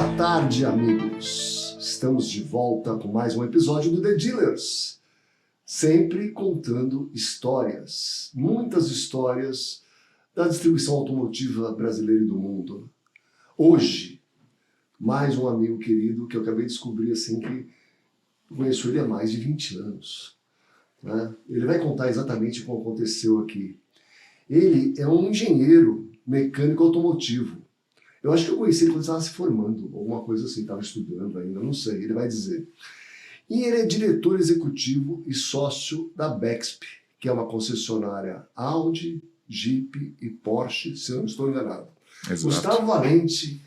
Boa tarde, amigos. Estamos de volta com mais um episódio do The Dealers. Sempre contando histórias, muitas histórias da distribuição automotiva brasileira e do mundo. Hoje, mais um amigo querido que eu acabei de descobrir assim que conheço ele há mais de 20 anos. Né? Ele vai contar exatamente como aconteceu aqui. Ele é um engenheiro mecânico automotivo. Eu acho que eu conheci ele quando estava se formando, alguma coisa assim, estava estudando ainda, não sei, ele vai dizer. E ele é diretor executivo e sócio da Bexp, que é uma concessionária Audi, Jeep e Porsche, se eu não estou enganado. Exato. Gustavo Valente,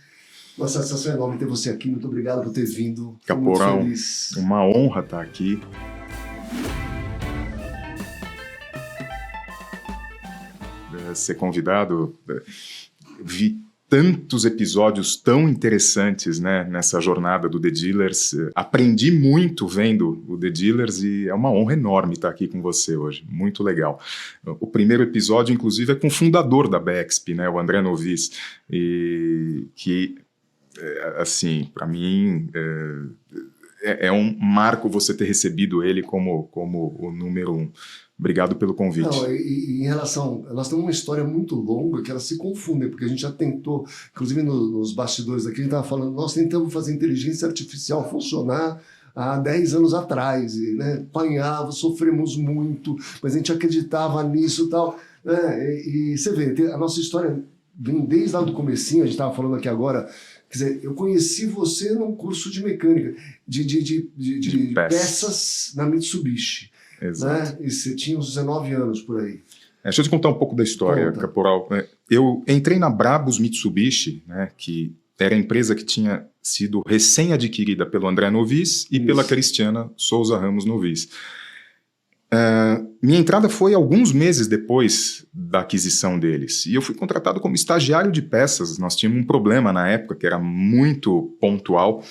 uma satisfação enorme ter você aqui, muito obrigado por ter vindo. Caporal, muito feliz. uma honra estar aqui. Ser convidado, vi tantos episódios tão interessantes, né, nessa jornada do The Dealers. Aprendi muito vendo o The Dealers e é uma honra enorme estar aqui com você hoje. Muito legal. O primeiro episódio, inclusive, é com o fundador da Bexp, né, o André Novis, e que, assim, para mim, é um marco você ter recebido ele como o número 1. Obrigado pelo convite. Não, e em relação... Nós temos uma história muito longa que elas se confundem, porque a gente já tentou, inclusive nos bastidores aqui, a gente estava falando, nós tentamos fazer inteligência artificial funcionar há 10 anos atrás, e, né, apanhava, sofremos muito, mas a gente acreditava nisso e tal. Né, e você vê, a nossa história vem desde lá do comecinho, a gente estava falando aqui agora, quer dizer, eu conheci você num curso de mecânica, de peças na Mitsubishi. Exato. Né? E você tinha uns 19 anos por aí. Deixa eu te contar um pouco da história, Conta. Caporal. Eu entrei na Brabus Mitsubishi, né, que era a empresa que tinha sido recém-adquirida pelo André Novis e pela Cristiana Souza Ramos Novis. Minha entrada foi alguns meses depois da aquisição deles, e eu fui contratado como estagiário de peças. Nós tínhamos um problema na época que era muito pontual,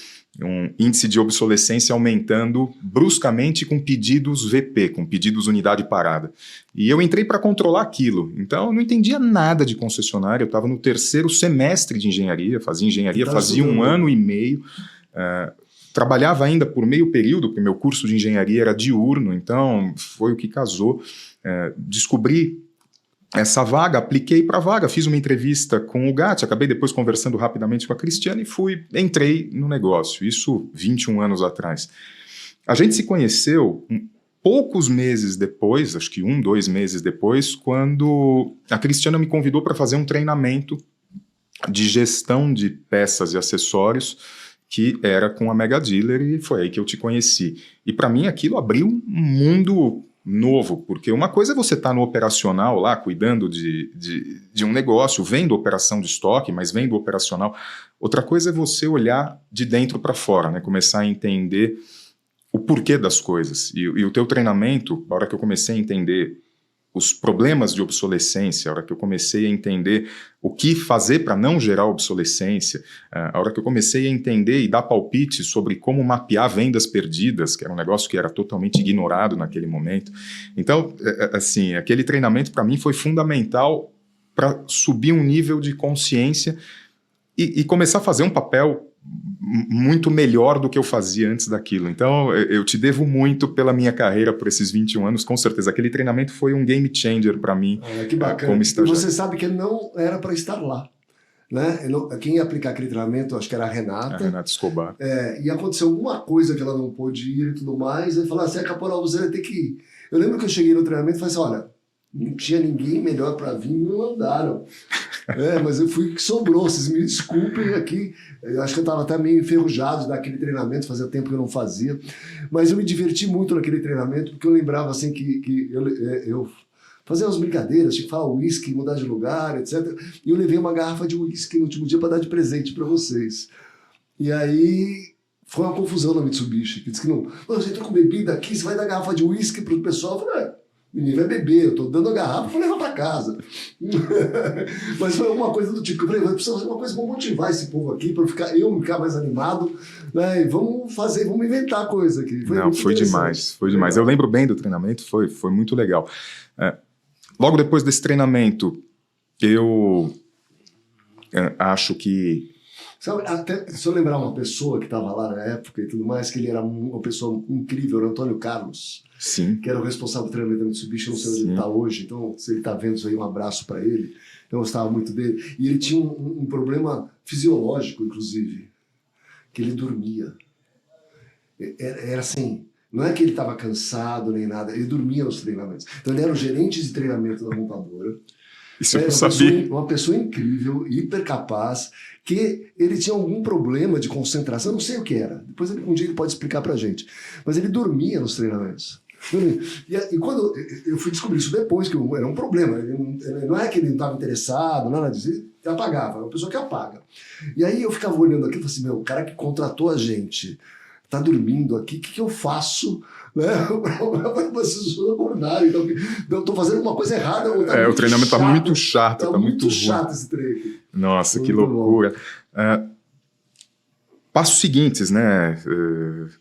um índice de obsolescência aumentando bruscamente com pedidos VP, com pedidos unidade parada. E eu entrei para controlar aquilo, então eu não entendia nada de concessionária, eu estava no 3º semestre de engenharia, fazia um ano e meio, trabalhava ainda por meio período, porque meu curso de engenharia era diurno, então foi o que casou. Descobri essa vaga, apliquei para a vaga, fiz uma entrevista com o Gatti, acabei depois conversando rapidamente com a Cristiana e entrei no negócio, isso 21 anos atrás. A gente se conheceu poucos meses depois, acho que 2 meses depois, quando a Cristiana me convidou para fazer um treinamento de gestão de peças e acessórios, que era com a Mega Dealer, e foi aí que eu te conheci. E para mim aquilo abriu um mundo novo, porque uma coisa é você estar no operacional lá, cuidando de um negócio, vendo operação de estoque, mas vendo operacional. Outra coisa é você olhar de dentro para fora, né? Começar a entender o porquê das coisas. E o teu treinamento, a hora que eu comecei a entender os problemas de obsolescência, a hora que eu comecei a entender o que fazer para não gerar obsolescência, a hora que eu comecei a entender e dar palpite sobre como mapear vendas perdidas, que era um negócio que era totalmente ignorado naquele momento. Então, assim, aquele treinamento para mim foi fundamental para subir um nível de consciência e começar a fazer um papel muito melhor do que eu fazia antes daquilo. Então, eu te devo muito pela minha carreira por esses 21 anos, com certeza. Aquele treinamento foi um game changer para mim. Que bacana. Como E estagiário. você sabe que não era para estar lá. Né? Quem ia aplicar aquele treinamento, acho que era a Renata. A Renata Escobar. E aconteceu alguma coisa que ela não pôde ir e tudo mais, e falou assim, Caporal, você vai ter que ir. Eu lembro que eu cheguei no treinamento e falei assim, olha, não tinha ninguém melhor para vir, me mandaram. Mas eu fui que sobrou, vocês me desculpem aqui, eu acho que eu estava até meio enferrujado daquele treinamento, fazia tempo que eu não fazia, mas eu me diverti muito naquele treinamento, porque eu lembrava assim que eu fazia umas brincadeiras, tinha que falar uísque, mudar de lugar, etc. E eu levei uma garrafa de uísque no último dia para dar de presente para vocês. E aí foi uma confusão na Mitsubishi, que disse que não, você entrou com bebida aqui, você vai dar garrafa de uísque para o pessoal, eu falei, menino vai beber, eu estou dando a garrafa para levar para casa. Mas foi uma coisa do tipo, eu falei, eu preciso fazer uma coisa para motivar esse povo aqui, para eu ficar mais animado, né? E vamos inventar coisa aqui. Foi demais. Eu lembro bem do treinamento, foi muito legal. Logo depois desse treinamento, eu acho que Sabe, até, se eu lembrar uma pessoa que estava lá na época e tudo mais, que ele era uma pessoa incrível, era o Antônio Carlos, Sim. que era o responsável do treinamento da Mitsubishi, não sei onde ele está hoje, então se ele está vendo isso aí, um abraço para ele, eu gostava muito dele. E ele tinha um problema fisiológico, inclusive, que ele dormia. Era assim, não é que ele estava cansado nem nada, ele dormia nos treinamentos. Então ele era o gerente de treinamento da montadora. Isso eu não sabia. Uma pessoa incrível, hiper capaz, que ele tinha algum problema de concentração, eu não sei o que era. Depois um dia ele pode explicar pra gente. Mas ele dormia nos treinamentos. E quando eu fui descobrir isso depois, que era um problema. Ele não é que ele não estava interessado, nada disso, ele apagava, é uma pessoa que apaga. E aí eu ficava olhando aquilo e falei assim, meu, o cara que contratou a gente tá dormindo aqui, o que eu faço? Né? Para vocês acordarem. Então, eu tô fazendo uma coisa errada. O treinamento tá muito chato. Tá muito chato esse treino aqui. Nossa, que loucura. Passos seguintes, né,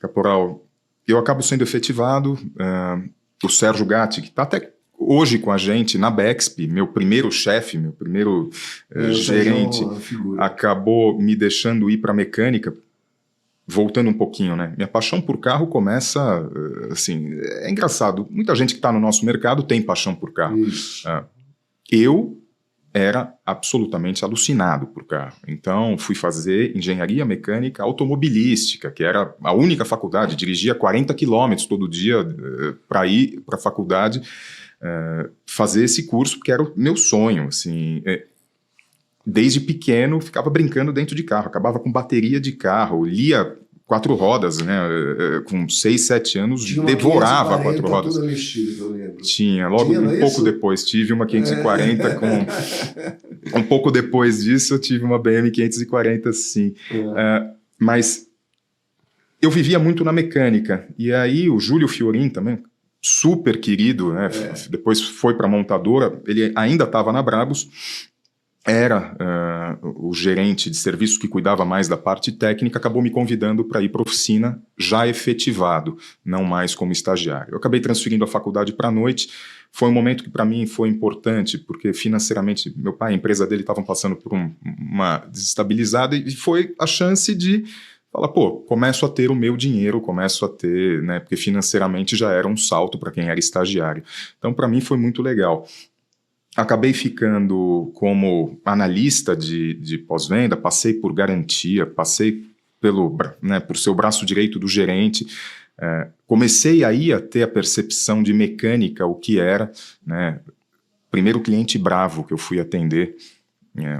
Caporal? Eu acabo sendo efetivado. O Sérgio Gatti, que está até hoje com a gente na Bexp, meu primeiro chefe, meu primeiro gerente, acabou me deixando ir para mecânica. Voltando um pouquinho, né? Minha paixão por carro começa, assim, é engraçado. Muita gente que está no nosso mercado tem paixão por carro. Eu era absolutamente alucinado por carro. Então, fui fazer engenharia mecânica automobilística, que era a única faculdade. Dirigia 40 quilômetros todo dia para ir para a faculdade fazer esse curso, porque era o meu sonho, assim. Desde pequeno, ficava brincando dentro de carro, acabava com bateria de carro, lia 4 rodas, né? Com 6, 7 anos, devorava 4 rodas. Toda mexida, eu lembro. Tinha, logo um pouco depois, tive uma 540 com... Um pouco depois disso, eu tive uma BM 540, sim. Mas eu vivia muito na mecânica, e aí o Júlio Fiorin também, super querido, né? Depois foi para a montadora, ele ainda estava na Brabus, era o gerente de serviços que cuidava mais da parte técnica, acabou me convidando para ir para a oficina já efetivado, não mais como estagiário. Eu acabei transferindo a faculdade para a noite, foi um momento que para mim foi importante, porque financeiramente meu pai e a empresa dele estavam passando por uma desestabilizada e foi a chance de falar, pô, começo a ter o meu dinheiro, começo a ter, né, porque financeiramente já era um salto para quem era estagiário. Então para mim foi muito legal. Acabei ficando como analista de pós-venda, passei por garantia, passei por ser o braço direito do gerente, comecei aí a ter a percepção de mecânica, o que era, né? Primeiro cliente bravo que eu fui atender,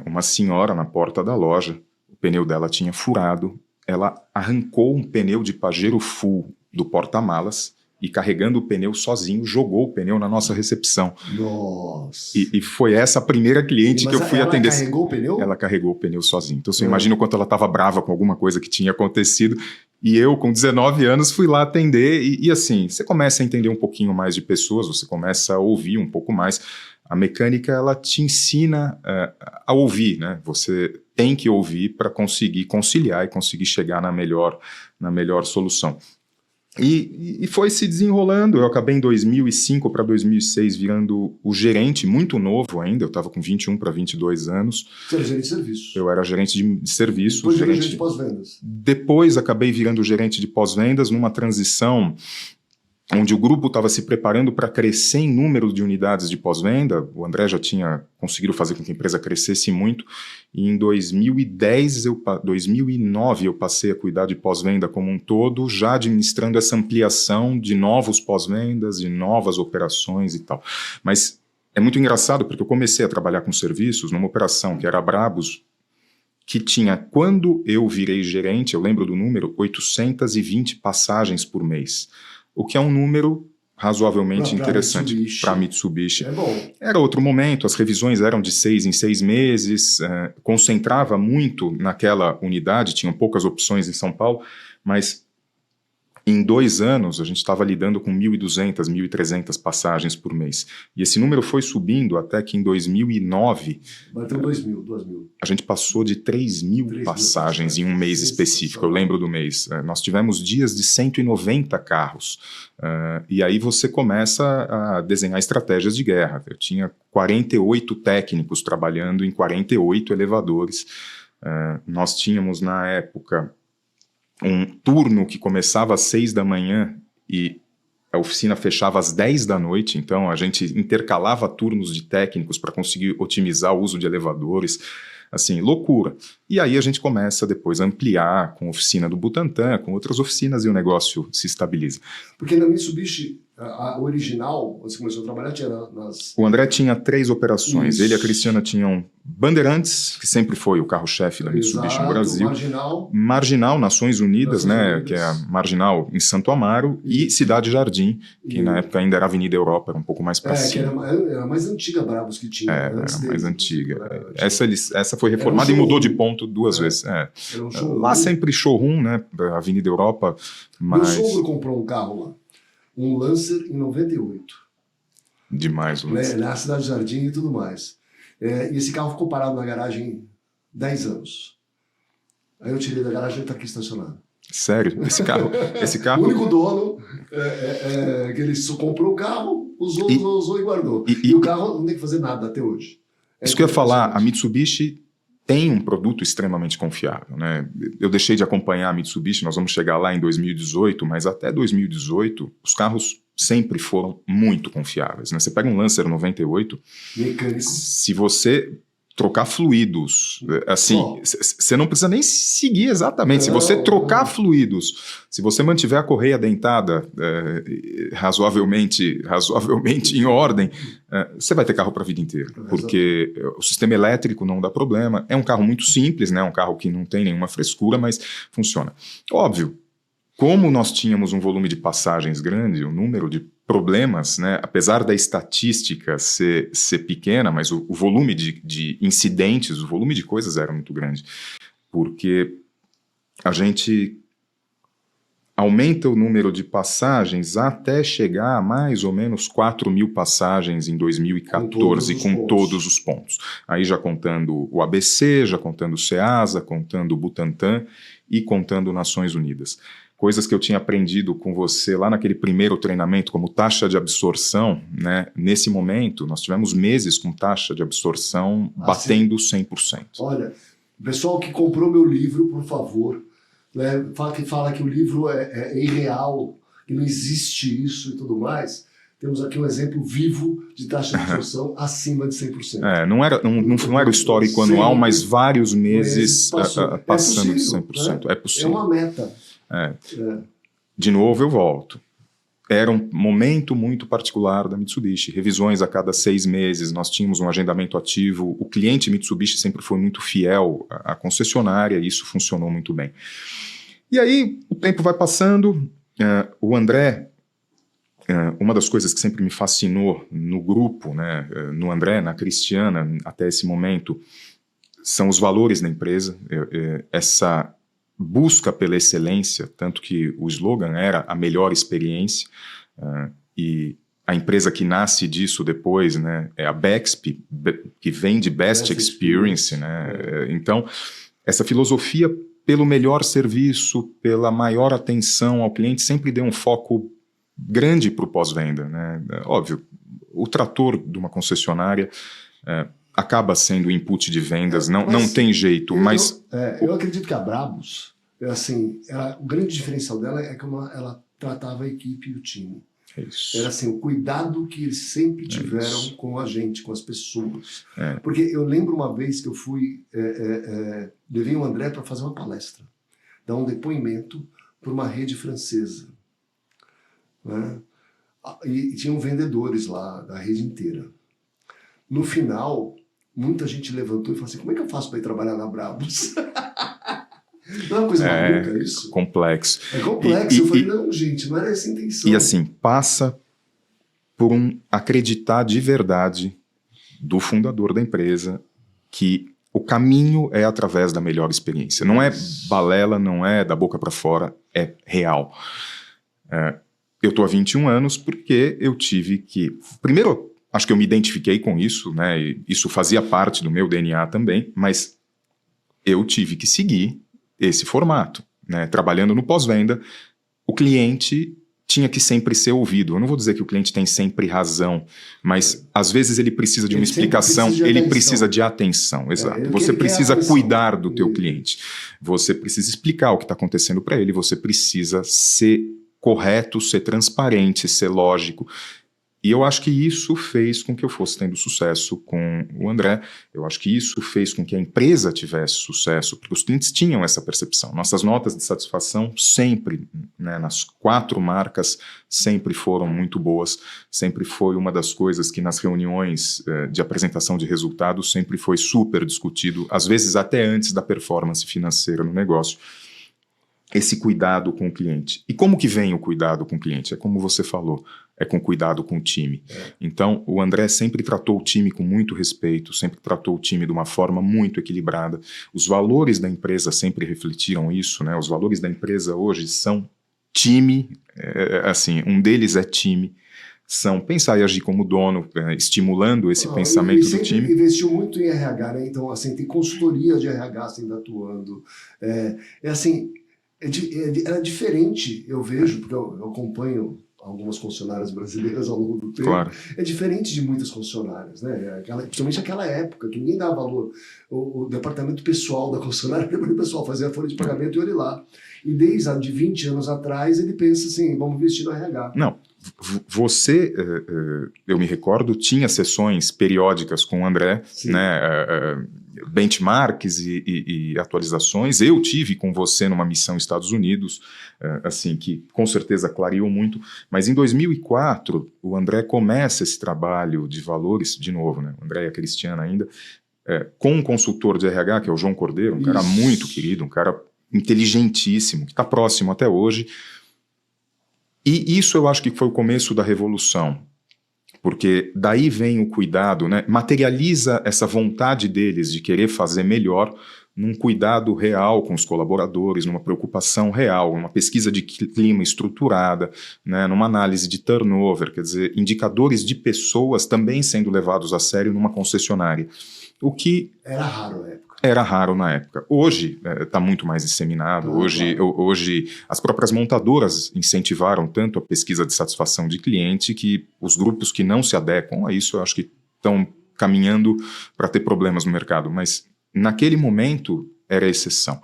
uma senhora na porta da loja, o pneu dela tinha furado, ela arrancou um pneu de Pajero Full do porta-malas, e carregando o pneu sozinho, jogou o pneu na nossa recepção. Nossa! E foi essa a primeira cliente que eu fui atender. Ela carregou o pneu? Ela carregou o pneu sozinha. Então você imagina o quanto ela estava brava com alguma coisa que tinha acontecido. E eu, com 19 anos, fui lá atender. E assim, você começa a entender um pouquinho mais de pessoas, você começa a ouvir um pouco mais. A mecânica, ela te ensina a ouvir, né? Você tem que ouvir para conseguir conciliar e conseguir chegar na melhor solução. E foi se desenrolando. Eu acabei em 2005 para 2006 virando o gerente, muito novo ainda, eu estava com 21 para 22 anos. Você era gerente de serviços? Eu era gerente de serviços. Depois gerente de pós-vendas? Depois acabei virando gerente de pós-vendas numa transição onde o grupo estava se preparando para crescer em número de unidades de pós-venda. O André já tinha conseguido fazer com que a empresa crescesse muito, e em 2009 eu passei a cuidar de pós-venda como um todo, já administrando essa ampliação de novos pós-vendas, de novas operações e tal. Mas é muito engraçado porque eu comecei a trabalhar com serviços numa operação que era a Brabus, que tinha, quando eu virei gerente, eu lembro do número, 820 passagens por mês. O que é um número razoavelmente interessante para a Mitsubishi. É bom. Era outro momento, as revisões eram de 6 em 6 meses, concentrava muito naquela unidade, tinham poucas opções em São Paulo, mas em 2 anos a gente estava lidando com 1.200, 1.300 passagens por mês. E esse número foi subindo até que em 2009... Bateu 2.000. A gente passou de 3.000 passagens em um mês específico, eu lembro do mês. Nós tivemos dias de 190 carros. E aí você começa a desenhar estratégias de guerra. Eu tinha 48 técnicos trabalhando em 48 elevadores. Nós tínhamos, na época, um turno que começava às 6 da manhã e a oficina fechava às 10 da noite, então a gente intercalava turnos de técnicos para conseguir otimizar o uso de elevadores, assim, loucura. E aí a gente começa depois a ampliar com a oficina do Butantã, com outras oficinas e o negócio se estabiliza. Porque na Mitsubishi, a original, quando você começou a trabalhar, tinha nas... O André tinha 3 operações. Isso. Ele e a Cristiana tinham Bandeirantes, que sempre foi o carro-chefe da Mitsubishi no Brasil. Marginal, Nações Unidas, né, que é a Marginal em Santo Amaro, e Cidade Jardim, que na época ainda era Avenida Europa, era um pouco mais para cima. Era a mais antiga Brabus que tinha. Era mais antiga. Essa foi reformada e mudou de ponto 2 vezes. Lá sempre showroom, né, Avenida Europa. Mas... Meu sogro comprou um carro lá, um Lancer em 98. Demais o Lancer. Na Cidade Jardim e tudo mais. E esse carro ficou parado na garagem 10 anos. Aí eu tirei da garagem e ele está aqui estacionado. Sério? Esse carro? O único dono que ele só comprou o carro, usou e guardou. E o carro não tem que fazer nada até hoje. Isso que eu ia falar, a Mitsubishi tem um produto extremamente confiável, né? Eu deixei de acompanhar a Mitsubishi, nós vamos chegar lá em 2018, mas até 2018 os carros sempre foram muito confiáveis, né? Você pega um Lancer 98, mecânico. Se você trocar fluidos, assim, você não precisa nem seguir exatamente. Se você trocar fluidos, se você mantiver a correia dentada razoavelmente em ordem, você vai ter carro para a vida inteira, porque o sistema elétrico não dá problema. É um carro muito simples, né? Um carro que não tem nenhuma frescura, mas funciona. Óbvio, como nós tínhamos um volume de passagens grande, o número de problemas, né, apesar da estatística ser pequena, mas o volume de incidentes, o volume de coisas era muito grande, porque a gente aumenta o número de passagens até chegar a mais ou menos 4.000 passagens em 2014, com todos os pontos. Aí já contando o ABC, já contando o Ceasa, contando o Butantã e contando Nações Unidas. Coisas que eu tinha aprendido com você lá naquele primeiro treinamento, como taxa de absorção, né? Nesse momento, nós tivemos meses com taxa de absorção batendo 100%. Olha, o pessoal que comprou meu livro, por favor, né, fala que o livro é irreal, que não existe isso e tudo mais, temos aqui um exemplo vivo de taxa de absorção acima de 100%. Não era o histórico anual, mas vários meses passando de 100%. Né? É possível. É uma meta. De novo eu volto. Era um momento muito particular da Mitsubishi, revisões a cada 6 meses, nós tínhamos um agendamento ativo, o cliente Mitsubishi sempre foi muito fiel à concessionária e isso funcionou muito bem. E aí o tempo vai passando, o André, uma das coisas que sempre me fascinou no grupo, né, no André, na Cristiana, até esse momento, são os valores da empresa, essa busca pela excelência, tanto que o slogan era a melhor experiência, e a empresa que nasce disso depois, né, é a Bexp, que vem de Best Experience, né? Então, essa filosofia pelo melhor serviço, pela maior atenção ao cliente, sempre deu um foco grande para o pós-venda, né? Óbvio, o trator de uma concessionária acaba sendo input de vendas, não tem jeito, mas... Eu acredito que a Brabus, assim, o grande diferencial dela é como ela tratava a equipe e o time. Isso. Era assim, o cuidado que eles sempre tiveram com a gente, com as pessoas. Porque eu lembro uma vez que eu fui, levei o André para fazer uma palestra, dar um depoimento para uma rede francesa. Né? E tinham vendedores lá da rede inteira. No final, muita gente levantou e falou assim, como é que eu faço para ir trabalhar na Brabus? Não é uma coisa maluca isso? Complexo. É complexo. Eu falei, não, gente, não era essa a intenção. E assim, passa por acreditar de verdade do fundador da empresa que o caminho é através da melhor experiência. Não é balela, não é da boca para fora, é real. Eu estou há 21 anos porque eu tive que... Primeiro, acho que eu me identifiquei com isso, né? E isso fazia parte do meu DNA também, mas eu tive que seguir esse formato, né? Trabalhando no pós-venda, o cliente tinha que sempre ser ouvido. Eu não vou dizer que o cliente tem sempre razão, mas às vezes ele precisa de uma explicação, ele precisa de atenção, exato. Você precisa cuidar do teu cliente, você precisa explicar o que está acontecendo para ele, você precisa ser correto, ser transparente, ser lógico. E eu acho que isso fez com que eu fosse tendo sucesso com o André, eu acho que isso fez com que a empresa tivesse sucesso, porque os clientes tinham essa percepção. Nossas notas de satisfação sempre, né, nas 4 marcas, sempre foram muito boas, sempre foi uma das coisas que nas reuniões de apresentação de resultados sempre foi super discutido, às vezes até antes da performance financeira no negócio. Esse cuidado com o cliente. E como que vem o cuidado com o cliente? É como você falou, é com cuidado com o time. Então, o André sempre tratou o time com muito respeito, sempre tratou o time de uma forma muito equilibrada. Os valores da empresa sempre refletiram isso, né? Os valores da empresa hoje são time, assim, um deles é time, são pensar e agir como dono, estimulando esse pensamento do time. Investiu muito em RH, né? Então, assim, tem consultoria de RH sempre atuando. Assim, era diferente, eu vejo, porque eu acompanho algumas concessionárias brasileiras ao longo do tempo. Claro. É diferente de muitas concessionárias, né? Principalmente aquela época, que ninguém dava valor. O departamento pessoal da concessionária, o departamento pessoal fazia a folha de pagamento e olha lá. E desde 20 anos atrás, ele pensa assim, vamos investir no RH. Não, você, eu me recordo, tinha sessões periódicas com o André, né, benchmarks e atualizações. Eu tive com você numa missão Estados Unidos, assim, que com certeza clareou muito, mas em 2004 o André começa esse trabalho de valores, de novo, né, o André e a Cristiana ainda, com um consultor de RH, que é o João Cordeiro, um cara muito querido, um cara inteligentíssimo, que está próximo até hoje. E isso eu acho que foi o começo da revolução, porque daí vem o cuidado, né? Materializa essa vontade deles de querer fazer melhor num cuidado real com os colaboradores, numa preocupação real, numa pesquisa de clima estruturada, né? Numa análise de turnover, quer dizer, indicadores de pessoas também sendo levados a sério numa concessionária. O que era raro na época. Era raro na época. Hoje está muito mais disseminado. Hoje as próprias montadoras incentivaram tanto a pesquisa de satisfação de cliente que os grupos que não se adequam a isso, eu acho que estão caminhando para ter problemas no mercado. Mas naquele momento era exceção.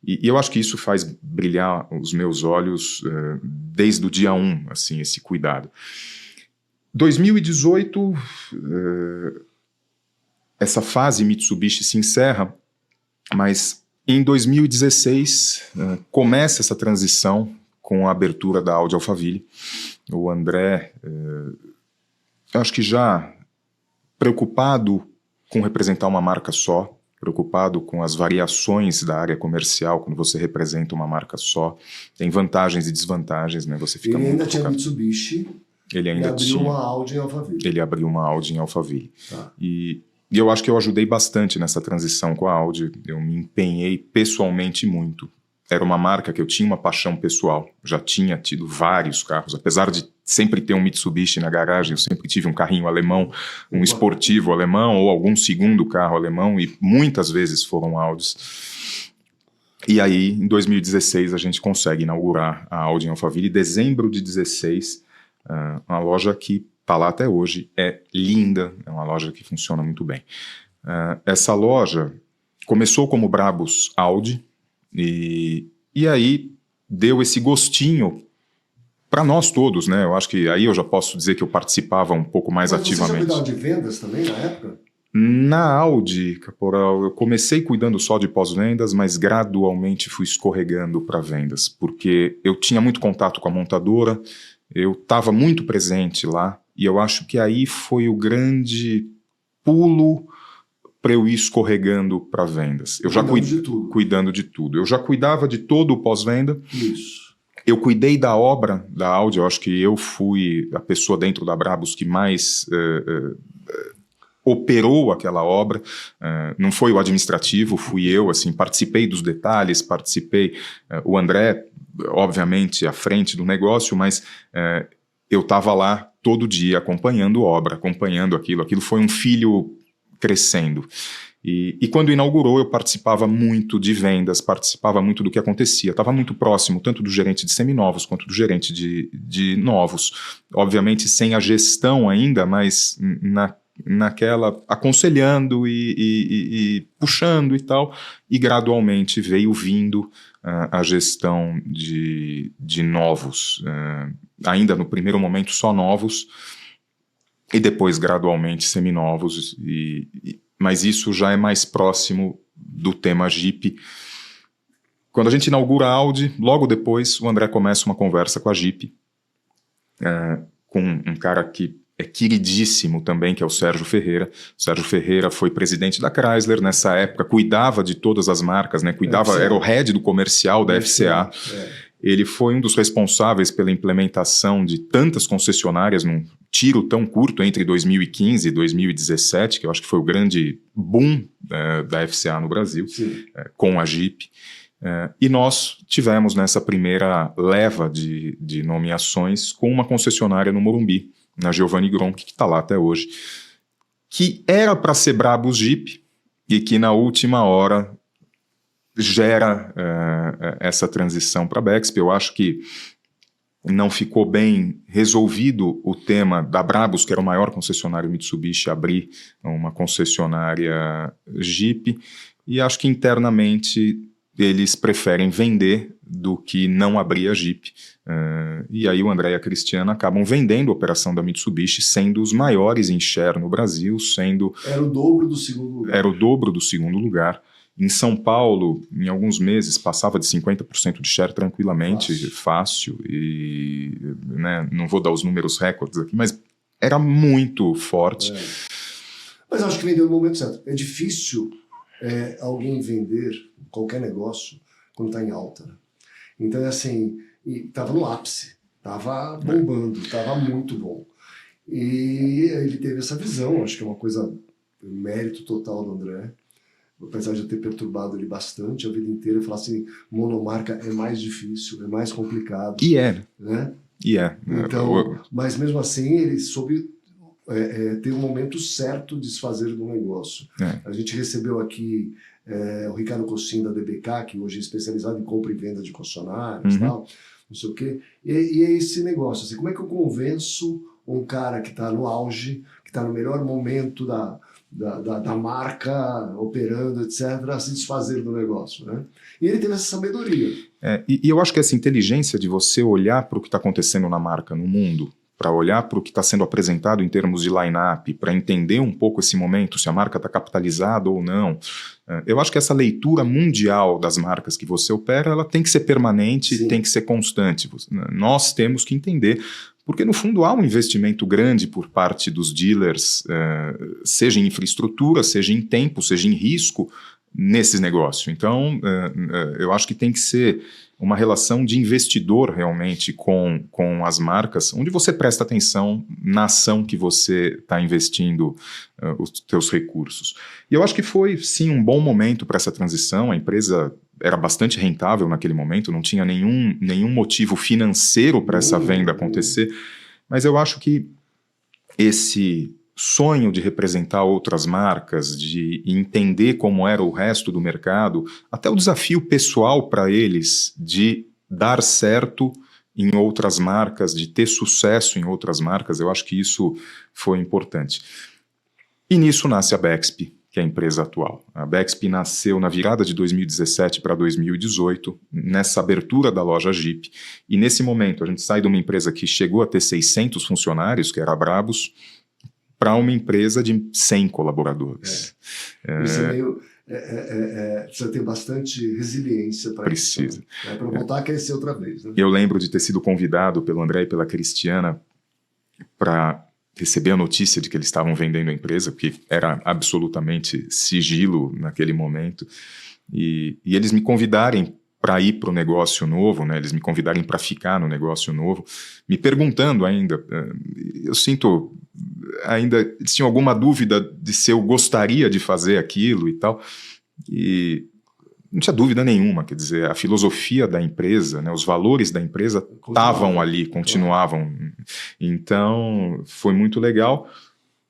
E eu acho que isso faz brilhar os meus olhos desde o dia 1, assim, esse cuidado. 2018... essa fase Mitsubishi se encerra, mas em 2016 começa essa transição com a abertura da Audi Alphaville. O André, eu acho que já preocupado com representar uma marca só, preocupado com as variações da área comercial, quando você representa uma marca só, tem vantagens e desvantagens, né? Você fica ele muito ainda tinha Mitsubishi, ele ainda abriu uma Audi em Alphaville. Ele abriu uma Audi em Alphaville. Tá. E eu acho que eu ajudei bastante nessa transição com a Audi, eu me empenhei pessoalmente muito. Era uma marca que eu tinha uma paixão pessoal, já tinha tido vários carros, apesar de sempre ter um Mitsubishi na garagem, eu sempre tive um carrinho alemão, um esportivo alemão ou algum segundo carro alemão e muitas vezes foram Audis. E aí, em 2016, a gente consegue inaugurar a Audi em Alphaville, dezembro de 2016, uma loja que está lá até hoje, é linda, é uma loja que funciona muito bem. Essa loja começou como Brabus Audi e aí deu esse gostinho para nós todos, né? Eu acho que aí eu já posso dizer que eu participava um pouco mais ativamente. Você já cuidava de vendas também na época? Na Audi, Caporal, eu comecei cuidando só de pós-vendas, mas gradualmente fui escorregando para vendas, porque eu tinha muito contato com a montadora, eu estava muito presente lá, e eu acho que aí foi o grande pulo para eu ir escorregando para vendas. Eu já cuidando de tudo. Eu já cuidava de todo o pós-venda. Isso. Eu cuidei da obra da Audi, eu acho que eu fui a pessoa dentro da Brabus que mais operou aquela obra, não foi o administrativo, fui eu, assim, participei dos detalhes, o André, obviamente, à frente do negócio, mas eu estava lá todo dia acompanhando obra, acompanhando aquilo foi um filho crescendo. E quando inaugurou, eu participava muito de vendas, participava muito do que acontecia. Estava muito próximo, tanto do gerente de seminovos quanto do gerente de novos. Obviamente sem a gestão ainda, mas naquela, aconselhando e puxando e tal. E gradualmente veio vindo a gestão de novos. Ainda no primeiro momento só novos, e depois gradualmente seminovos, mas isso já é mais próximo do tema Jeep. Quando a gente inaugura a Audi, logo depois o André começa uma conversa com a Jeep, com um cara que é queridíssimo também, que é o Sérgio Ferreira. O Sérgio Ferreira foi presidente da Chrysler nessa época, cuidava de todas as marcas, né? Era o head do comercial da FCA. Ele foi um dos responsáveis pela implementação de tantas concessionárias num tiro tão curto entre 2015 e 2017, que eu acho que foi o grande boom da FCA no Brasil, com a Jeep. E nós tivemos nessa primeira leva de nomeações com uma concessionária no Morumbi, na Giovanni Gronchi, que está lá até hoje, que era para ser Brabus Jeep e que na última hora gera essa transição para a Bexp. Eu acho que não ficou bem resolvido o tema da Brabus, que era o maior concessionário Mitsubishi, abrir uma concessionária Jeep, e acho que internamente eles preferem vender do que não abrir a Jeep. E aí o André e a Cristiana acabam vendendo a operação da Mitsubishi, sendo os maiores em share no Brasil, Era o dobro do segundo lugar. Era o dobro do segundo lugar. Em São Paulo, em alguns meses, passava de 50% de share tranquilamente, fácil, e né, não vou dar os números recordes aqui, mas era muito forte. Mas acho que vendeu no momento certo. É difícil alguém vender qualquer negócio quando está em alta. Né? Então, assim, estava no ápice, estava bombando, estava muito bom. E ele teve essa visão, acho que é uma coisa, mérito total do André. Apesar de eu ter perturbado ele bastante a vida inteira, falar assim, monomarca é mais difícil, é mais complicado. E é. Né? E é. Então, mas mesmo assim, ele soube ter um momento certo de se fazer do negócio. A gente recebeu aqui o Ricardo Cossin da DBK, que hoje é especializado em compra e venda de concessionários e tal, não sei o quê. E é esse negócio, assim, como é que eu convenço um cara que está no auge, que está no melhor momento da marca operando, etc., a se desfazer do negócio, né? E ele teve essa sabedoria. E eu acho que essa inteligência de você olhar para o que está acontecendo na marca, no mundo, para olhar para o que está sendo apresentado em termos de line-up, para entender um pouco esse momento, se a marca está capitalizada ou não. Eu acho que essa leitura mundial das marcas que você opera, ela tem que ser permanente, tem que ser constante. Nós temos que entender, porque no fundo há um investimento grande por parte dos dealers, seja em infraestrutura, seja em tempo, seja em risco, nesse negócio. Então, eu acho que tem que ser uma relação de investidor realmente com as marcas, onde você presta atenção na ação que você está investindo os seus recursos. E eu acho que foi, sim, um bom momento para essa transição. A empresa era bastante rentável naquele momento, não tinha nenhum motivo financeiro para essa venda acontecer, mas eu acho que esse sonho de representar outras marcas, de entender como era o resto do mercado, até o desafio pessoal para eles de dar certo em outras marcas, de ter sucesso em outras marcas, eu acho que isso foi importante. E nisso nasce a Bexp, que é a empresa atual. A Bexp nasceu na virada de 2017 para 2018, nessa abertura da loja Jeep, e nesse momento a gente sai de uma empresa que chegou a ter 600 funcionários, que era a Brabus, para uma empresa de 100 colaboradores. Isso é meio... precisa ter bastante resiliência para isso. Precisa. Para voltar a crescer outra vez. Né? Eu lembro de ter sido convidado pelo André e pela Cristiana para receber a notícia de que eles estavam vendendo a empresa, porque era absolutamente sigilo naquele momento, e eles me convidarem para ir para o negócio novo, né? Eles me convidarem para ficar no negócio novo, me perguntando ainda, eu sinto ainda, eles tinham alguma dúvida de se eu gostaria de fazer aquilo e tal, e não tinha dúvida nenhuma, quer dizer, a filosofia da empresa, né, os valores da empresa estavam ali, continuavam, então foi muito legal.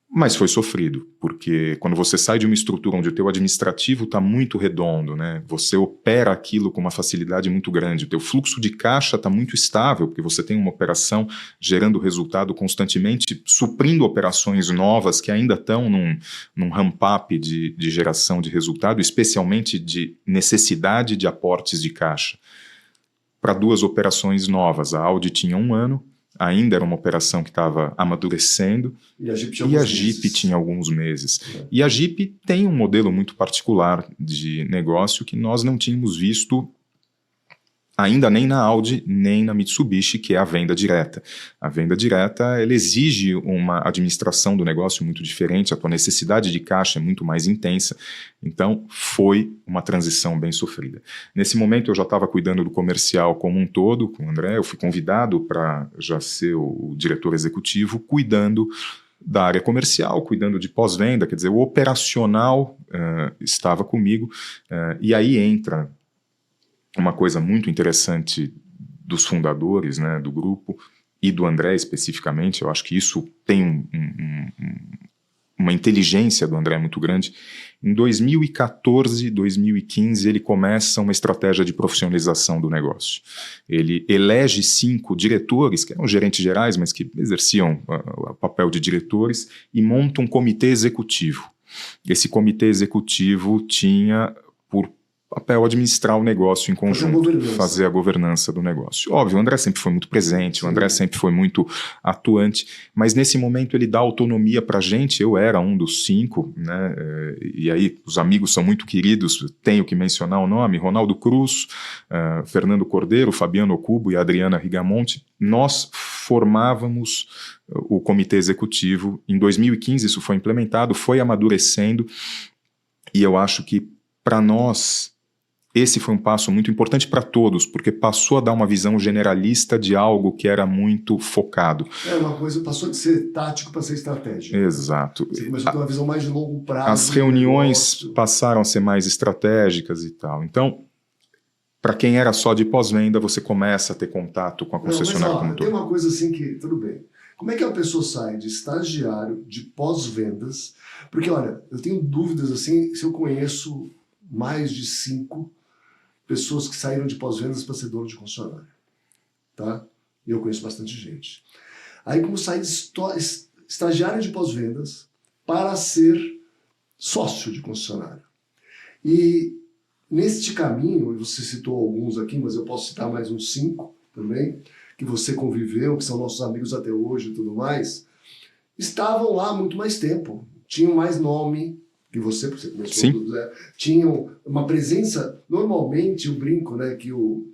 Mas foi sofrido, porque quando você sai de uma estrutura onde o teu administrativo está muito redondo, né, você opera aquilo com uma facilidade muito grande, o teu fluxo de caixa está muito estável, porque você tem uma operação gerando resultado constantemente, suprindo operações novas que ainda estão num ramp-up de geração de resultado, especialmente de necessidade de aportes de caixa. Para 2 operações novas, a Audi tinha 1 ano, ainda era uma operação que estava amadurecendo, e a Jeep tinha alguns meses. E a Jeep tem um modelo muito particular de negócio que nós não tínhamos visto ainda nem na Audi, nem na Mitsubishi, que é a venda direta. A venda direta, ela exige uma administração do negócio muito diferente, a tua necessidade de caixa é muito mais intensa, então foi uma transição bem sofrida. Nesse momento eu já estava cuidando do comercial como um todo, com o André, eu fui convidado para já ser o diretor executivo, cuidando da área comercial, cuidando de pós-venda, quer dizer, o operacional estava comigo, e aí entra uma coisa muito interessante dos fundadores, né, do grupo, e do André especificamente. Eu acho que isso tem uma inteligência do André muito grande. Em 2014, 2015, ele começa uma estratégia de profissionalização do negócio. Ele elege 5 diretores, que eram gerentes gerais, mas que exerciam o papel de diretores, e monta um comitê executivo. Esse comitê executivo tinha por papel administrar o negócio em conjunto, fazer a governança do negócio. Óbvio, o André sempre foi muito presente, o André sempre foi muito atuante, mas nesse momento ele dá autonomia para a gente. Eu era um dos 5, né? E aí os amigos são muito queridos, tenho que mencionar o nome: Ronaldo Cruz, Fernando Cordeiro, Fabiano Ocubo e Adriana Rigamonte. Nós formávamos o comitê executivo. Em 2015 isso foi implementado, foi amadurecendo, e eu acho que para nós esse foi um passo muito importante para todos, porque passou a dar uma visão generalista de algo que era muito focado. Uma coisa passou de ser tático para ser estratégico. Exato. Você começou a ter uma visão mais de longo prazo. As reuniões passaram a ser mais estratégicas e tal. Então, para quem era só de pós-venda, você começa a ter contato com a concessionária como um todo. Tem uma coisa assim que, tudo bem. Como é que a pessoa sai de estagiário, de pós-vendas? Porque, olha, eu tenho dúvidas assim, se eu conheço mais de 5 pessoas que saíram de pós-vendas para ser dono de concessionária, tá? E eu conheço bastante gente. Aí como sai de estagiário de pós-vendas para ser sócio de concessionária. E neste caminho, você citou alguns aqui, mas eu posso citar mais uns 5 também, que você conviveu, que são nossos amigos até hoje e tudo mais, estavam lá há muito mais tempo, tinham mais nome que você começou, tinham uma presença. Normalmente, eu brinco, né, que o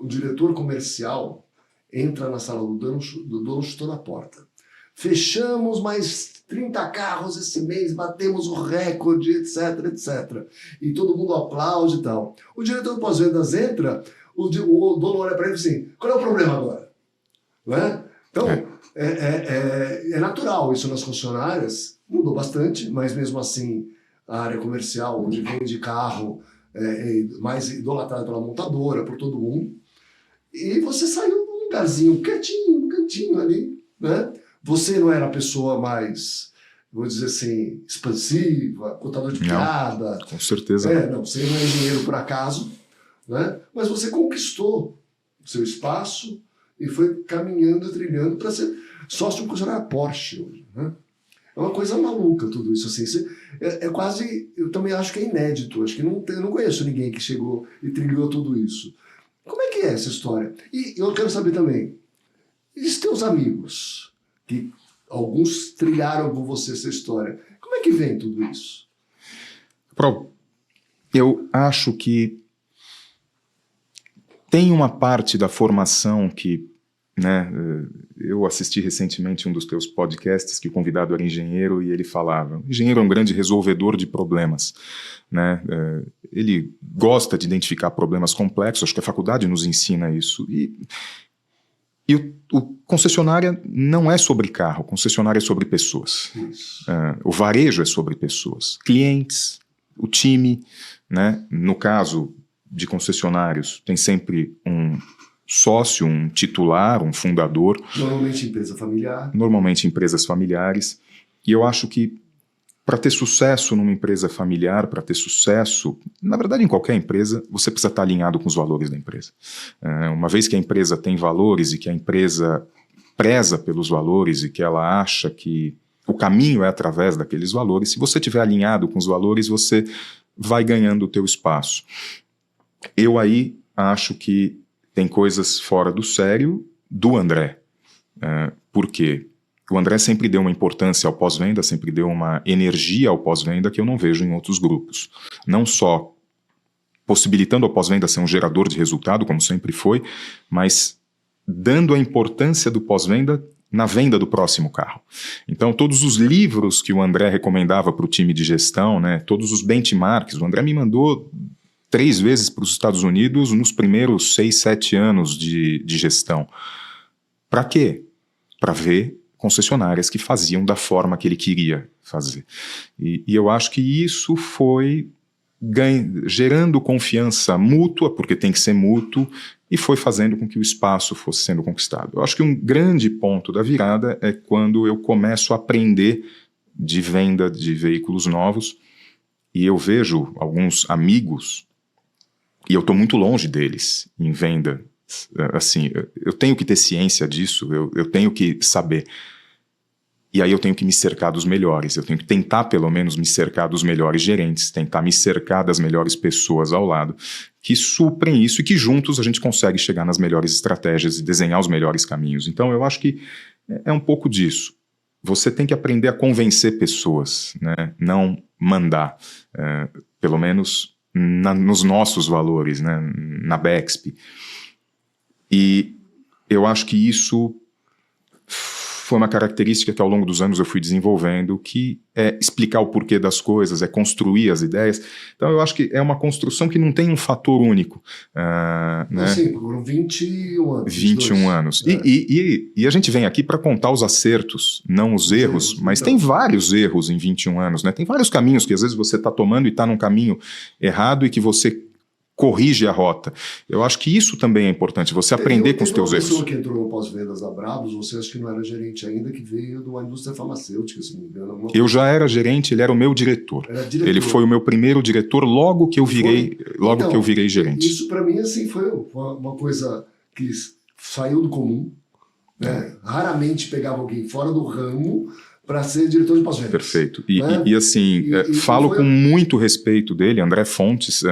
diretor comercial entra na sala do dono chutando a porta. Fechamos mais 30 carros esse mês, batemos o recorde, etc, etc. E todo mundo aplaude e tal. O diretor de pós-vendas entra, o dono olha para ele e diz assim: qual é o problema agora? Não é? Então, é natural isso nas concessionárias. Mudou bastante, mas mesmo assim a área comercial, onde vende carro, é mais idolatrada pela montadora, por todo mundo. E você saiu num lugarzinho quietinho, um cantinho ali, né? Você não era a pessoa mais, vou dizer assim, expansiva, contador de piada. Com certeza. Não, você não é engenheiro por acaso, né? Mas você conquistou o seu espaço e foi caminhando, trilhando para ser sócio de concessionária Porsche hoje, né? É uma coisa maluca tudo isso, assim. É quase, eu também acho que é inédito. Acho que eu não conheço ninguém que chegou e trilhou tudo isso. Como é que é essa história? E eu quero saber também, e os teus amigos, que alguns trilharam com você essa história, como é que vem tudo isso? Eu acho que tem uma parte da formação que, né, eu assisti recentemente um dos teus podcasts que o convidado era engenheiro e ele falava: o engenheiro é um grande resolvedor de problemas, né? Ele gosta de identificar problemas complexos, acho que a faculdade nos ensina isso. E o concessionária não é sobre carro, concessionária é sobre pessoas. O varejo é sobre pessoas, clientes, o time, né? No caso de concessionários, tem sempre um sócio, um titular, um fundador. Normalmente empresa familiar. Normalmente empresas familiares. E eu acho que para ter sucesso numa empresa familiar, para ter sucesso, na verdade em qualquer empresa, você precisa estar alinhado com os valores da empresa. Uma vez que a empresa tem valores e que a empresa preza pelos valores e que ela acha que o caminho é através daqueles valores, se você estiver alinhado com os valores, você vai ganhando o teu espaço. Eu aí acho que tem coisas fora do sério do André. Por quê? O André sempre deu uma importância ao pós-venda, sempre deu uma energia ao pós-venda que eu não vejo em outros grupos. Não só possibilitando ao pós-venda ser um gerador de resultado, como sempre foi, mas dando a importância do pós-venda na venda do próximo carro. Então, todos os livros que o André recomendava para o time de gestão, né, todos os benchmarks, o André me mandou 3 vezes para os Estados Unidos nos primeiros 6, 7 anos de gestão. Para quê? Para ver concessionárias que faziam da forma que ele queria fazer. E eu acho que isso foi gerando confiança mútua, porque tem que ser mútuo, e foi fazendo com que o espaço fosse sendo conquistado. Eu acho que um grande ponto da virada é quando eu começo a aprender de venda de veículos novos, e eu vejo alguns amigos, e eu estou muito longe deles em venda. Assim, eu tenho que ter ciência disso, eu tenho que saber. E aí eu tenho que me cercar dos melhores, eu tenho que tentar pelo menos me cercar dos melhores gerentes, tentar me cercar das melhores pessoas ao lado, que suprem isso e que juntos a gente consegue chegar nas melhores estratégias e desenhar os melhores caminhos. Então eu acho que é um pouco disso. Você tem que aprender a convencer pessoas, né? Não mandar, pelo menos nos nossos valores, né? Na Bexp. E eu acho que isso foi uma característica que ao longo dos anos eu fui desenvolvendo, que é explicar o porquê das coisas, é construir as ideias. Então eu acho que é uma construção que não tem um fator único. Né? Sim, foram 21 anos. 21 anos. E a gente vem aqui para contar os acertos, não os erros, mas então tem vários erros em 21 anos. Né? Tem vários caminhos que às vezes você está tomando e está num caminho errado e que você corrige a rota. Eu acho que isso também é importante, você aprender com os teus erros. Uma pessoa que entrou no pós-vendas da Brabus, você acha que não era gerente ainda, que veio de uma indústria farmacêutica, se não me engano. Eu já era gerente, ele era o meu diretor. Ele foi o meu primeiro diretor logo que eu virei, que eu virei gerente. Isso para mim assim foi uma coisa que saiu do comum, né? Raramente pegava alguém fora do ramo para ser diretor de pós-vendas. Perfeito. E assim, falo com muito respeito dele, André Fontes,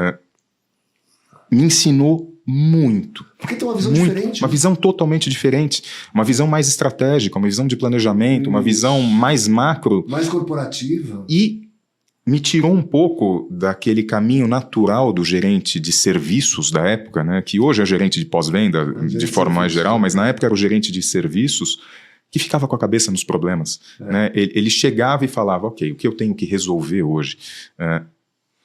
me ensinou muito. Porque tem uma visão diferente. Uma visão totalmente diferente. Uma visão mais estratégica, uma visão de planejamento, uma visão mais macro. Mais corporativa. E me tirou um pouco daquele caminho natural do gerente de serviços da época, né, que hoje é gerente de pós-venda de forma mais geral, mas na época era o gerente de serviços que ficava com a cabeça nos problemas. Né? Ele chegava e falava, ok, o que eu tenho que resolver hoje?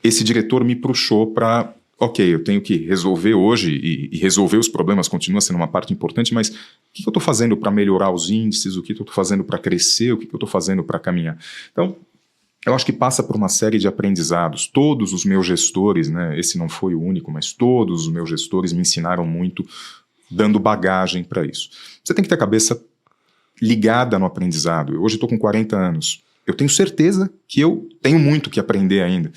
Esse diretor me puxou para... Ok, eu tenho que resolver hoje e resolver os problemas continua sendo uma parte importante, mas o que eu estou fazendo para melhorar os índices, o que eu estou fazendo para crescer, o que eu estou fazendo para caminhar? Então, eu acho que passa por uma série de aprendizados. Todos os meus gestores, né, esse não foi o único, mas todos os meus gestores me ensinaram muito, dando bagagem para isso. Você tem que ter a cabeça ligada no aprendizado. Hoje eu estou com 40 anos. Eu tenho certeza que eu tenho muito que aprender ainda,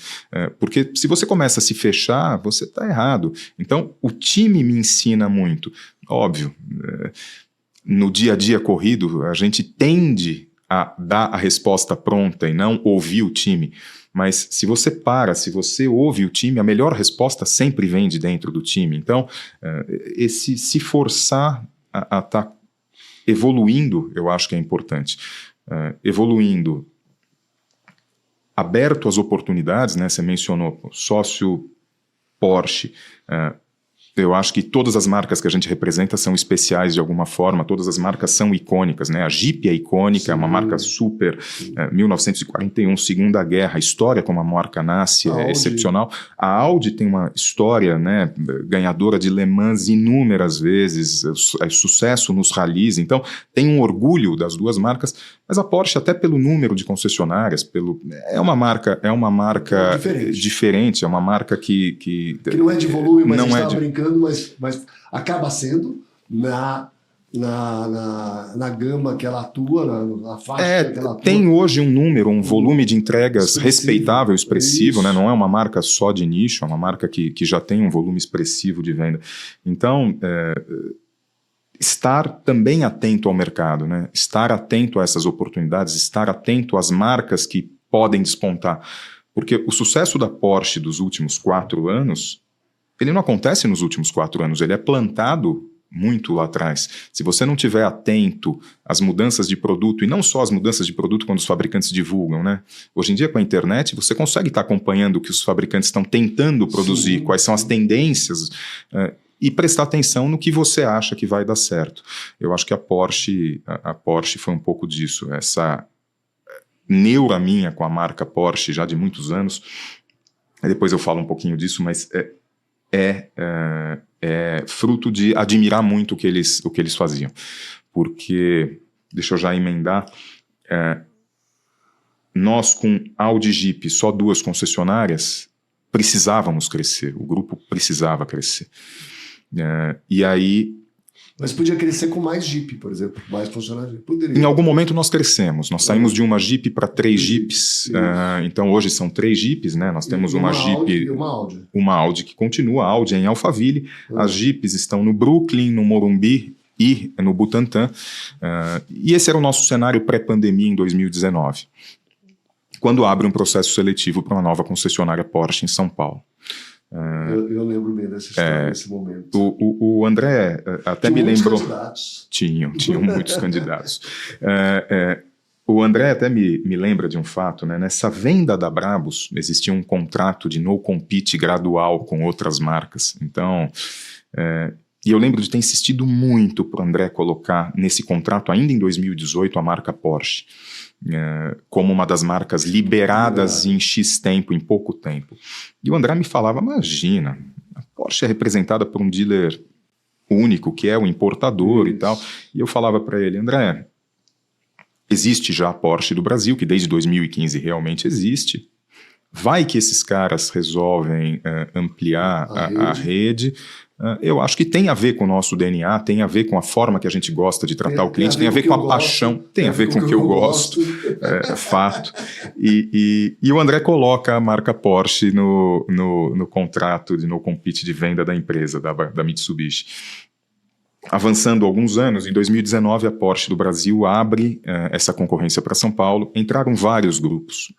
porque se você começa a se fechar, você está errado. Então, o time me ensina muito. Óbvio, no dia a dia corrido, a gente tende a dar a resposta pronta e não ouvir o time. Mas se você ouve o time, a melhor resposta sempre vem de dentro do time. Então, esse se forçar a estar evoluindo, eu acho que é importante. Evoluindo, aberto às oportunidades, né? Você mencionou sócio Porsche. Eu acho que todas as marcas que a gente representa são especiais de alguma forma, todas as marcas são icônicas, né? A Jeep é icônica, sim, é uma marca super, 1941, Segunda Guerra, a história como a marca nasce é excepcional. A Audi tem uma história, né, ganhadora de Le Mans inúmeras vezes, sucesso nos rallies, então tem um orgulho das duas marcas, mas a Porsche até pelo número de concessionárias, é uma marca diferente, é uma marca que não é de volume, mas não a gente estava brincando, mas acaba sendo na gama que ela atua, na faixa que ela atua. Tem hoje um número, um volume de entregas respeitável, expressivo, né? Não é uma marca só de nicho, é uma marca que já tem um volume expressivo de venda. Então, estar também atento ao mercado, né? Estar atento a essas oportunidades, estar atento às marcas que podem despontar. Porque o sucesso da Porsche dos últimos 4 anos, ele não acontece nos últimos 4 anos, ele é plantado muito lá atrás. Se você não estiver atento às mudanças de produto, e não só as mudanças de produto quando os fabricantes divulgam, né? Hoje em dia, com a internet, você consegue estar acompanhando o que os fabricantes estão tentando produzir, quais são as tendências, e prestar atenção no que você acha que vai dar certo. Eu acho que a Porsche foi um pouco disso, essa neura minha com a marca Porsche já de muitos anos. Depois eu falo um pouquinho disso, mas é fruto de admirar muito o que eles faziam. Porque, deixa eu já emendar, nós com Audi e Jeep, só 2 concessionárias, precisávamos crescer, o grupo precisava crescer. E aí... Mas podia crescer com mais Jeep, por exemplo, mais funcionários. Em algum momento nós crescemos, nós saímos de uma Jeep para 3 Jeeps, então hoje são 3 Jeeps, né? Nós temos uma Jeep e uma Audi. Uma Audi que continua, a Audi é em Alphaville, as Jeeps estão no Brooklyn, no Morumbi e no Butantã, e esse era o nosso cenário pré-pandemia em 2019, quando abre um processo seletivo para uma nova concessionária Porsche em São Paulo. Eu lembro bem dessa história, desse momento. O André até me lembrou. Tinham muitos candidatos. O André até me lembra de um fato, né? Nessa venda da Brabus, existia um contrato de no compete gradual com outras marcas. Então, e eu lembro de ter insistido muito para o André colocar nesse contrato, ainda em 2018, a marca Porsche. Como uma das marcas liberadas em X tempo, em pouco tempo. E o André me falava, imagina, a Porsche é representada por um dealer único, que é o importador e tal. E eu falava para ele, André, existe já a Porsche do Brasil, que desde 2015 realmente existe. Vai que esses caras resolvem ampliar a rede. Eu acho que tem a ver com o nosso DNA, tem a ver com a forma que a gente gosta de tratar o cliente, tem a ver com a paixão, tem a ver com o que eu gosto, é fato. E o André coloca a marca Porsche no contrato de no compete de venda da empresa, da Mitsubishi. Avançando alguns anos, em 2019 a Porsche do Brasil abre essa concorrência para São Paulo. Entraram vários grupos,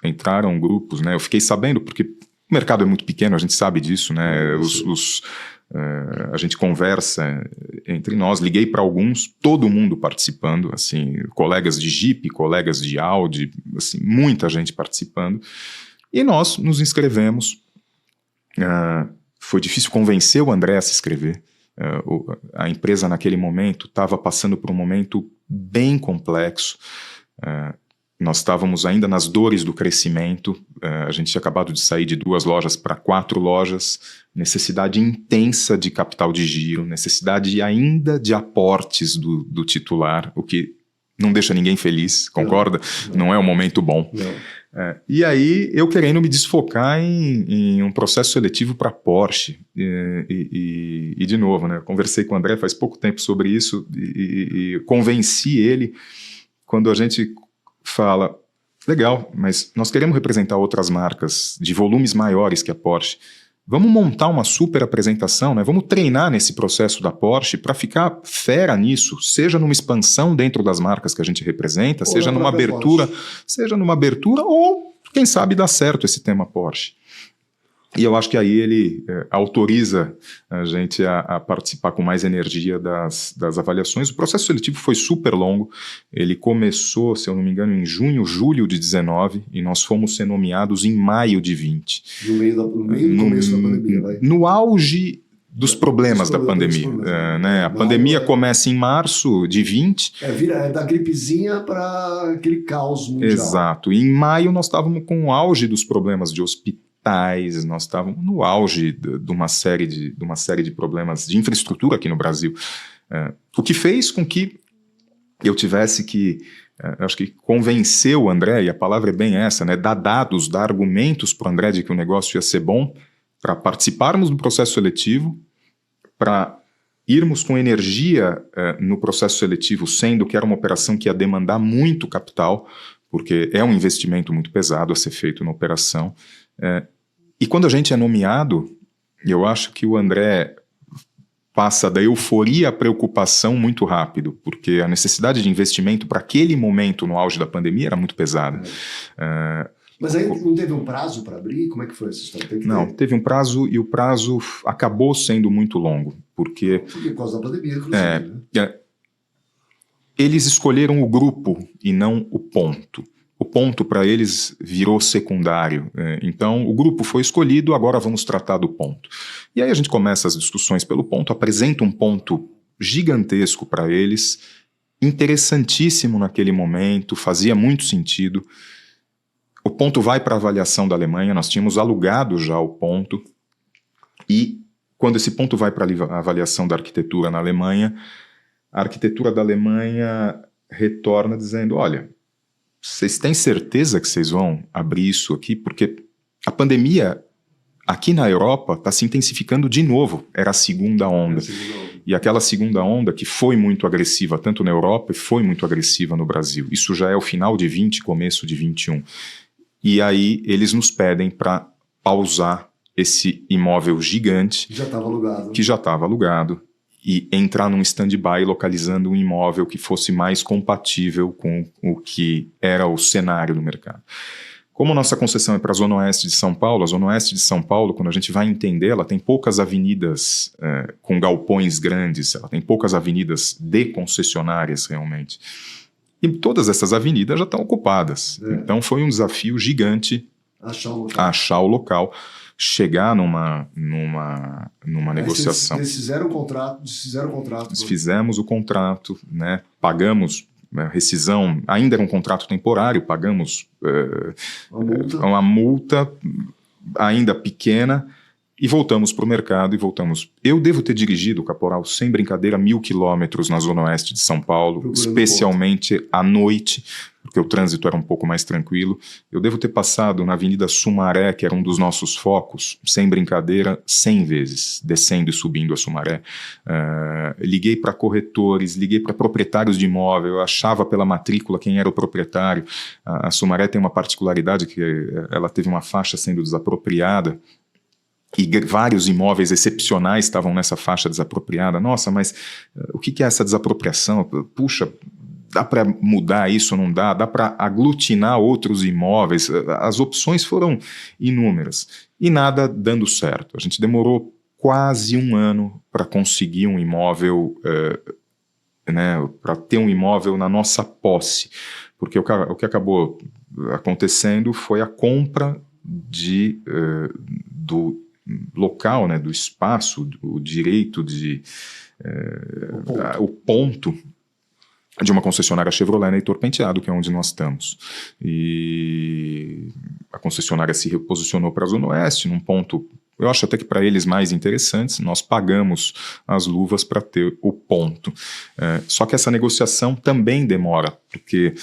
né? Eu fiquei sabendo porque o mercado é muito pequeno, a gente sabe disso, né? A gente conversa entre nós, liguei para alguns, todo mundo participando, assim, colegas de Jeep, colegas de Audi, assim, muita gente participando, e nós nos inscrevemos. Foi difícil convencer o André a se inscrever. A empresa naquele momento estava passando por um momento bem complexo. Nós estávamos ainda nas dores do crescimento, a gente tinha acabado de sair de 2 lojas para 4 lojas, necessidade intensa de capital de giro, necessidade ainda de aportes do titular, o que não deixa ninguém feliz, concorda? Não é um momento bom. E aí eu querendo me desfocar em um processo seletivo para Porsche, e de novo, né, conversei com o André faz pouco tempo sobre isso e convenci ele quando a gente fala, legal, mas nós queremos representar outras marcas de volumes maiores que a Porsche. Vamos montar uma super apresentação, né? Vamos treinar nesse processo da Porsche para ficar fera nisso, seja numa expansão dentro das marcas que a gente representa, seja numa abertura, ou quem sabe dá certo esse tema Porsche. E eu acho que aí ele autoriza a gente a participar com mais energia das avaliações. O processo seletivo foi super longo, ele começou, se eu não me engano, em julho de 19, e nós fomos ser nomeados em maio de 20. No meio do começo da pandemia, vai? No auge dos problemas da pandemia. Né? A pandemia começa em março de 20. É da gripezinha para aquele caos mundial. Exato. E em maio nós estávamos com o auge dos problemas de hospitais, nós estávamos no auge de uma série de problemas de infraestrutura aqui no Brasil. O que fez com que eu tivesse que, acho que convencer o André, e a palavra é bem essa, né, dar argumentos para o André de que o negócio ia ser bom, para participarmos do processo seletivo, para irmos com energia no processo seletivo, sendo que era uma operação que ia demandar muito capital, porque é um investimento muito pesado a ser feito na operação. E quando a gente é nomeado, eu acho que o André passa da euforia à preocupação muito rápido, porque a necessidade de investimento para aquele momento, no auge da pandemia, era muito pesada. Mas aí não teve um prazo para abrir? Como é que foi essa história? Não, teve um prazo e o prazo acabou sendo muito longo, porque... Por causa da pandemia, inclusive, né? Eles escolheram o grupo e não o ponto. O ponto para eles virou secundário. Então, o grupo foi escolhido, agora vamos tratar do ponto. E aí a gente começa as discussões pelo ponto, apresenta um ponto gigantesco para eles, interessantíssimo naquele momento, fazia muito sentido. O ponto vai para a avaliação da Alemanha, nós tínhamos alugado já o ponto, e quando esse ponto vai para a avaliação da arquitetura na Alemanha, a arquitetura da Alemanha retorna dizendo, olha, vocês têm certeza que vocês vão abrir isso aqui? Porque a pandemia aqui na Europa está se intensificando de novo. Era a segunda onda. E aquela segunda onda que foi muito agressiva, tanto na Europa e foi muito agressiva no Brasil. Isso já é o final de 20, começo de 21. E aí eles nos pedem para pausar esse imóvel gigante. Que já estava alugado. E entrar num stand-by localizando um imóvel que fosse mais compatível com o que era o cenário do mercado. Como nossa concessão é para a Zona Oeste de São Paulo, a Zona Oeste de São Paulo, quando a gente vai entender, ela tem poucas avenidas com galpões grandes, ela tem poucas avenidas de concessionárias realmente. E todas essas avenidas já estão ocupadas. Então foi um desafio gigante achar o local. Chegar numa negociação. Eles fizeram o contrato. Nós fizemos o contrato, né? Pagamos rescisão, ainda era um contrato temporário, pagamos uma multa ainda pequena e voltamos para o mercado e voltamos. Eu devo ter dirigido, Caporal, sem brincadeira, 1.000 quilômetros na Zona Oeste de São Paulo, especialmente à noite, porque o trânsito era um pouco mais tranquilo. Eu devo ter passado na Avenida Sumaré, que era um dos nossos focos, sem brincadeira, 100 vezes, descendo e subindo a Sumaré. Liguei para corretores, liguei para proprietários de imóvel, eu achava pela matrícula quem era o proprietário. A Sumaré tem uma particularidade que ela teve uma faixa sendo desapropriada, e vários imóveis excepcionais estavam nessa faixa desapropriada. Nossa, mas o que é essa desapropriação? Puxa, dá para mudar isso, não dá? Dá para aglutinar outros imóveis? As opções foram inúmeras e nada dando certo. A gente demorou quase um ano para conseguir um imóvel, para ter um imóvel na nossa posse, porque o que acabou acontecendo foi a compra do local, né, do espaço, o direito o ponto de uma concessionária Chevrolet na Heitor Penteado, que é onde nós estamos. E a concessionária se reposicionou para a Zona Oeste, num ponto, eu acho até que para eles mais interessantes, nós pagamos as luvas para ter o ponto. Só que essa negociação também demora, porque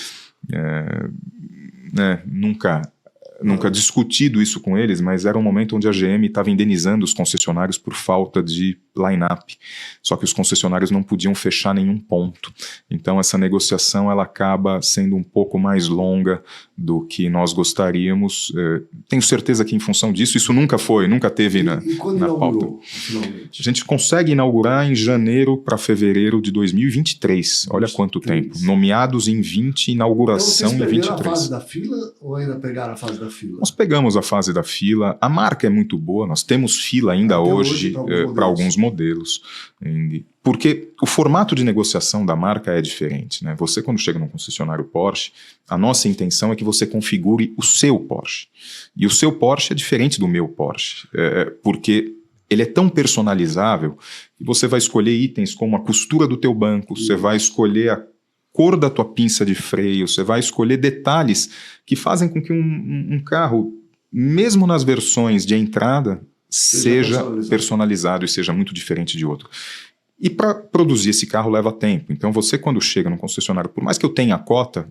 nunca discutido isso com eles, mas era um momento onde a GM estava indenizando os concessionários por falta de line-up. Só que os concessionários não podiam fechar nenhum ponto. Então essa negociação ela acaba sendo um pouco mais longa do que nós gostaríamos. Tenho certeza que em função disso, isso nunca teve na pauta. Finalmente? A gente consegue inaugurar em janeiro para fevereiro de 2023. Olha quanto tempo. Nomeados em 20, inauguração então, em 23. Vocês pegaram a fase da fila ou ainda pegaram a fase da fila? Nós pegamos a fase da fila. A marca é muito boa, nós temos fila ainda hoje para alguns modelos. Porque o formato de negociação da marca é diferente, né? Você, quando chega num concessionário Porsche, a nossa intenção é que você configure o seu Porsche. E o seu Porsche é diferente do meu Porsche, porque ele é tão personalizável que você vai escolher itens como a costura do teu banco, você vai escolher a cor da tua pinça de freio, você vai escolher detalhes que fazem com que um carro, mesmo nas versões de entrada, seja personalizado e seja muito diferente de outro. E para produzir esse carro leva tempo. Então você, quando chega num concessionário, por mais que eu tenha a cota,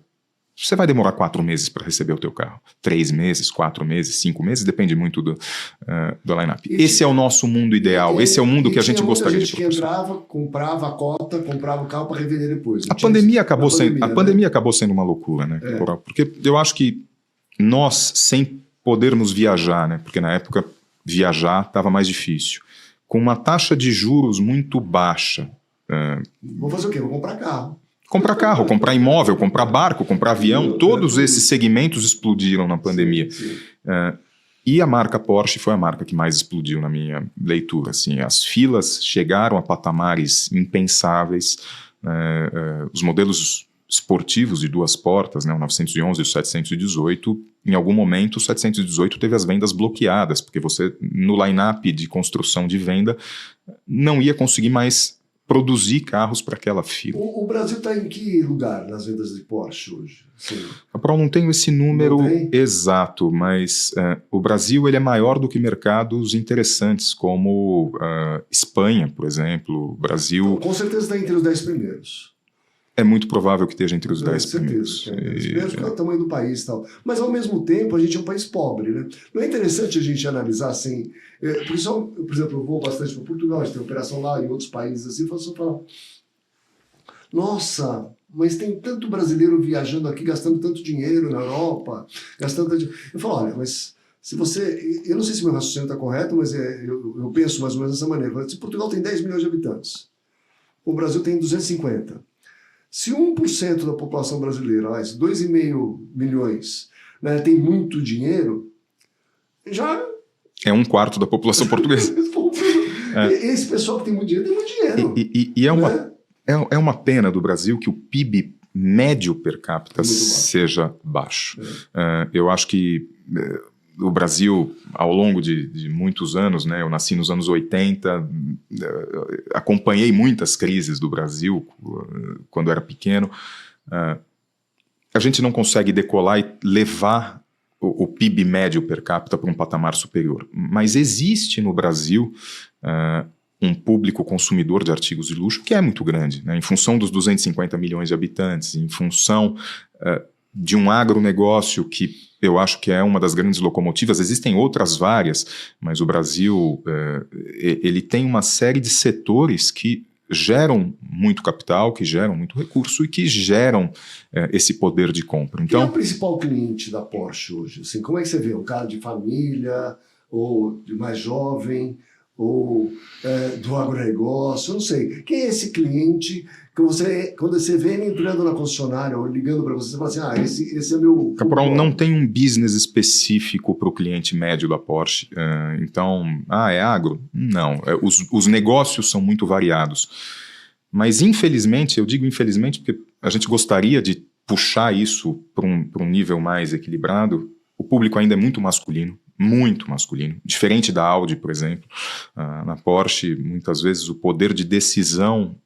você vai demorar 4 meses para receber o teu carro. 3 meses, 4 meses, 5 meses, depende muito do line-up. Esse é o nosso mundo ideal, esse é o mundo que a gente gostaria de proporcionar. Que entrava, comprava a cota, comprava o carro para revender depois. A pandemia acabou sendo uma loucura, né? Porque eu acho que nós, sem podermos viajar, né? Porque na época viajar estava mais difícil, com uma taxa de juros muito baixa. Vou fazer o quê? Vou comprar carro. Comprar carro, comprar imóvel, comprar barco, comprar avião, todos esses segmentos explodiram na pandemia. Sim. E a marca Porsche foi a marca que mais explodiu na minha leitura. Assim, as filas chegaram a patamares impensáveis. Os modelos esportivos de 2 portas, né, o 911 e o 718, em algum momento o 718 teve as vendas bloqueadas, porque você, no line-up de construção de venda, não ia conseguir mais produzir carros para aquela fila. O Brasil está em que lugar nas vendas de Porsche hoje? Eu não tenho esse número exato, mas o Brasil ele é maior do que mercados interessantes, como Espanha, por exemplo. O Brasil... Então, com certeza está entre os 10 primeiros. É muito provável que esteja entre os 10 primeiros. Porque é o tamanho do país e tal. Mas, ao mesmo tempo, a gente é um país pobre, né? Não é interessante a gente analisar assim... Por exemplo, eu vou bastante para Portugal, a gente tem operação lá em outros países assim, eu falo, nossa, mas tem tanto brasileiro viajando aqui, gastando tanto dinheiro na Europa, Eu falo, olha, mas se você... Eu não sei se meu raciocínio está correto, mas eu penso mais ou menos dessa maneira. Se Portugal tem 10 milhões de habitantes, o Brasil tem 250. Se 1% da população brasileira, 2,5 milhões, né, tem muito dinheiro, já... É 1/4 da população portuguesa. Esse pessoal que tem muito dinheiro, tem muito dinheiro. É uma pena do Brasil que o PIB médio per capita seja baixo. Eu acho que o Brasil, ao longo de muitos anos, né, eu nasci nos anos 80, acompanhei muitas crises do Brasil quando era pequeno. A gente não consegue decolar e levar o PIB médio per capita para um patamar superior. Mas existe no Brasil um público consumidor de artigos de luxo que é muito grande, né, em função dos 250 milhões de habitantes, em função de um agronegócio que eu acho que é uma das grandes locomotivas. Existem outras várias, mas o Brasil ele tem uma série de setores que geram muito capital, que geram muito recurso e que geram esse poder de compra. Então, quem é o principal cliente da Porsche hoje? Assim, como é que você vê? Um cara de família, ou de mais jovem, ou do agronegócio? Eu não sei. Quem é esse cliente que você, quando você vê ele entrando na concessionária ou ligando para você, você fala assim, esse é meu... Caporal, não tem um business específico para o cliente médio da Porsche. Então, é agro? Não. Os negócios são muito variados. Mas, infelizmente, eu digo infelizmente porque a gente gostaria de puxar isso para um nível mais equilibrado, o público ainda é muito masculino. Muito masculino, diferente da Audi, por exemplo. Na Porsche, muitas vezes o poder de decisão...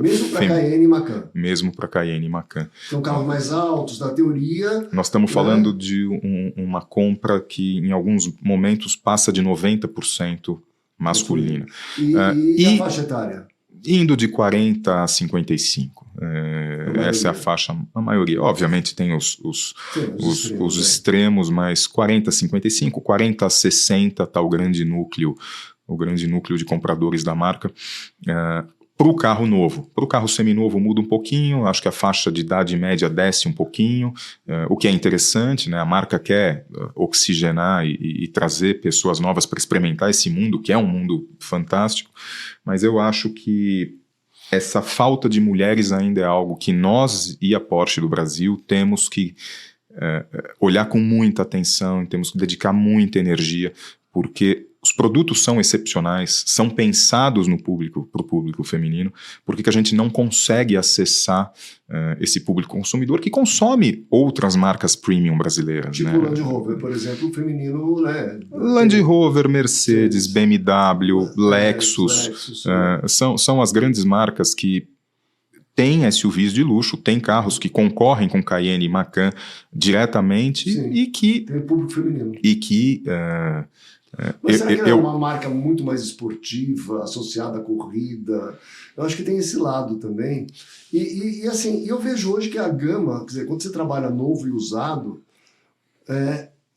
mesmo para Cayenne e Macan. Mesmo para Cayenne e Macan. São carros mais altos, na teoria... Nós estamos falando de uma compra que em alguns momentos passa de 90% masculina. E a faixa etária? Indo de 40 a 55. Essa é a faixa, a maioria. Obviamente tem os extremos, mas 40 a 55, 40 a 60 está o grande núcleo de compradores da marca. Para o carro novo. Para o carro seminovo muda um pouquinho, acho que a faixa de idade média desce um pouquinho, o que é interessante, né? A marca quer oxigenar e trazer pessoas novas para experimentar esse mundo, que é um mundo fantástico, mas eu acho que essa falta de mulheres ainda é algo que nós e a Porsche do Brasil temos que olhar com muita atenção, temos que dedicar muita energia, porque os produtos são excepcionais, são pensados para o público feminino, porque que a gente não consegue acessar esse público consumidor que consome outras marcas premium brasileiras. Tipo, né? Land Rover, por exemplo, o feminino... né? Land Rover, Mercedes, BMW, Lexus, são as grandes marcas que têm SUVs de luxo, têm carros que concorrem com Cayenne e Macan diretamente. Sim, e que... tem público feminino. E que... Mas será que ela é uma marca muito mais esportiva, associada à corrida? Eu acho que tem esse lado também. E assim, eu vejo hoje que a gama, quer dizer, quando você trabalha novo e usado,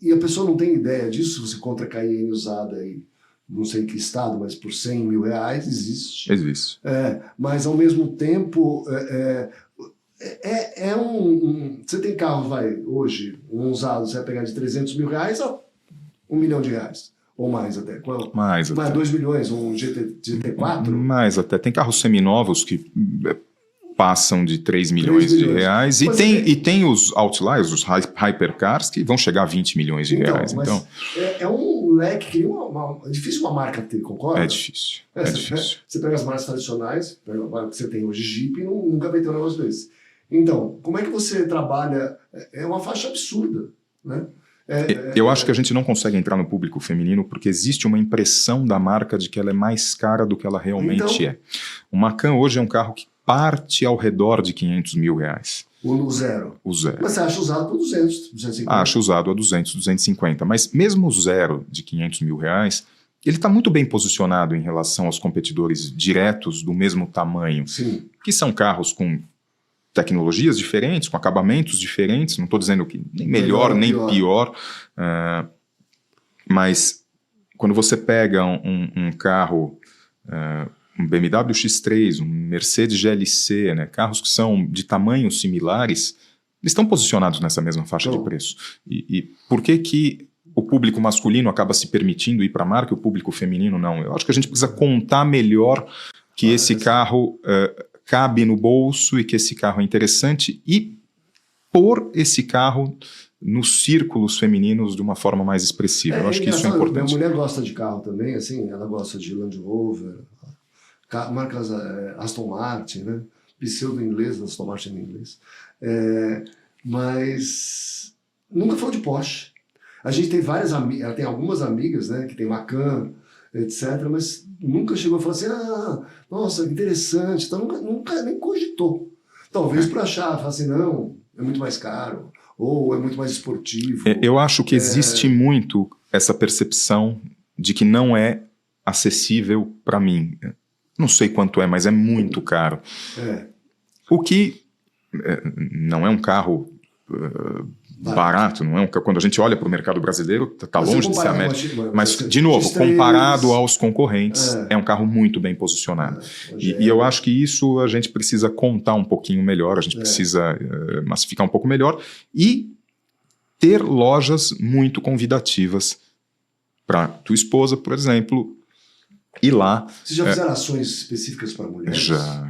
e a pessoa não tem ideia disso, você encontra Cayenne usada aí, não sei em que estado, mas por R$100 mil, existe. Existe. Mas ao mesmo tempo, você tem carro, hoje, um usado, você vai pegar de R$300 mil a R$1 milhão. Ou mais até. Mais até. 2 milhões, um GT4? Mais até. Tem carros seminovos que passam de 3 milhões de reais. E tem os outliers, os hypercars, que vão chegar a 20 milhões de reais. Então, é um leque que é difícil uma marca ter, concorda? É difícil. Difícil. Você pega as marcas tradicionais, pega a marca que você tem hoje, Jeep, e nunca vai ter um negócio desse. Então, como é que você trabalha? É uma faixa absurda, né? Eu acho que a gente não consegue entrar no público feminino porque existe uma impressão da marca de que ela é mais cara do que ela realmente é. O Macan hoje é um carro que parte ao redor de R$500 mil. O zero. O zero. Mas você acha usado por 200, 250? Acho usado a 200, 250. Mas mesmo o zero de R$500 mil, ele está muito bem posicionado em relação aos competidores diretos do mesmo tamanho. Sim. Que são carros com tecnologias diferentes, com acabamentos diferentes, não estou dizendo que nem melhor nem pior, mas quando você pega um carro, um BMW X3, um Mercedes GLC, né, carros que são de tamanhos similares, eles estão posicionados nessa mesma faixa de preço. E por que o público masculino acaba se permitindo ir para a marca e o público feminino não? Eu acho que a gente precisa contar melhor que esse carro cabe no bolso e que esse carro é interessante e pôr esse carro nos círculos femininos de uma forma mais expressiva. Eu acho que isso é importante. Minha mulher gosta de carro também, assim, ela gosta de Land Rover, marcas Aston Martin, né? Pseudo inglês, Aston Martin em inglês. Mas nunca falou de Porsche. A gente tem várias amigas, ela tem algumas amigas, né, que tem Macan, etc., mas nunca chegou a falar assim, nossa, interessante, então nunca nem cogitou. Talvez para achar, falar assim, não, é muito mais caro, ou é muito mais esportivo. Eu acho que existe muito essa percepção de que não é acessível para mim. Não sei quanto é, mas é muito caro. O que não é um carro barato, não é quando a gente olha para o mercado brasileiro, está longe de ser a média. Mas, de novo, comparado aos concorrentes, é um carro muito bem posicionado. E eu acho que isso a gente precisa contar um pouquinho melhor, a gente precisa massificar um pouco melhor e ter lojas muito convidativas para tua esposa, por exemplo, ir lá. Vocês já fizeram ações específicas para mulheres? Já.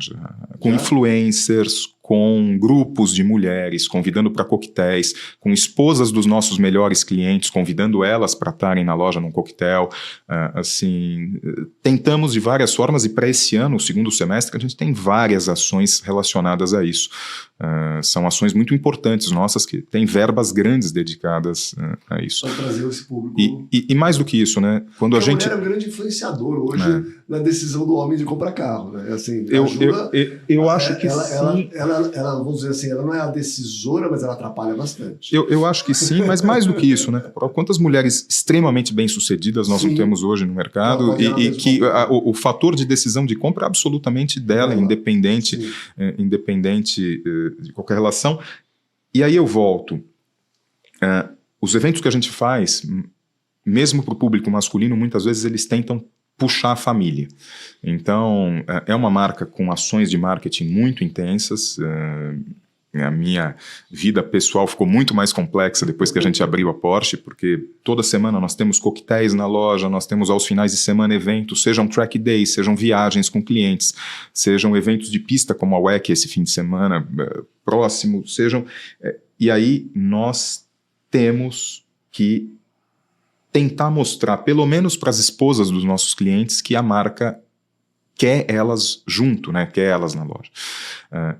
Com influencers, com grupos de mulheres, convidando para coquetéis, com esposas dos nossos melhores clientes, convidando elas para estarem na loja num coquetel. Tentamos de várias formas e para esse ano, o segundo semestre, a gente tem várias ações relacionadas a isso. São ações muito importantes nossas que têm verbas grandes dedicadas a isso. Para trazer esse público. E mais do que isso, né? Quando a gente... mulher é um grande influenciador hoje na decisão do homem de comprar carro, né? Assim, eu acho que sim. Ela, vamos dizer assim, ela não é a decisora, mas ela atrapalha bastante. Eu acho que sim, mas mais do que isso, né? Quantas mulheres extremamente bem-sucedidas nós não temos hoje no mercado e que o fator de decisão de compra é absolutamente dela, independente de qualquer relação. E aí eu volto. Os eventos que a gente faz, mesmo para o público masculino, muitas vezes eles tentam puxar a família. Então, é uma marca com ações de marketing muito intensas. A minha vida pessoal ficou muito mais complexa depois que a gente abriu a Porsche, porque toda semana nós temos coquetéis na loja, nós temos aos finais de semana eventos, sejam track days, sejam viagens com clientes, sejam eventos de pista como a WEC esse fim de semana próximo, e aí nós temos que tentar mostrar, pelo menos para as esposas dos nossos clientes, que a marca quer elas junto, né? Quer elas na loja.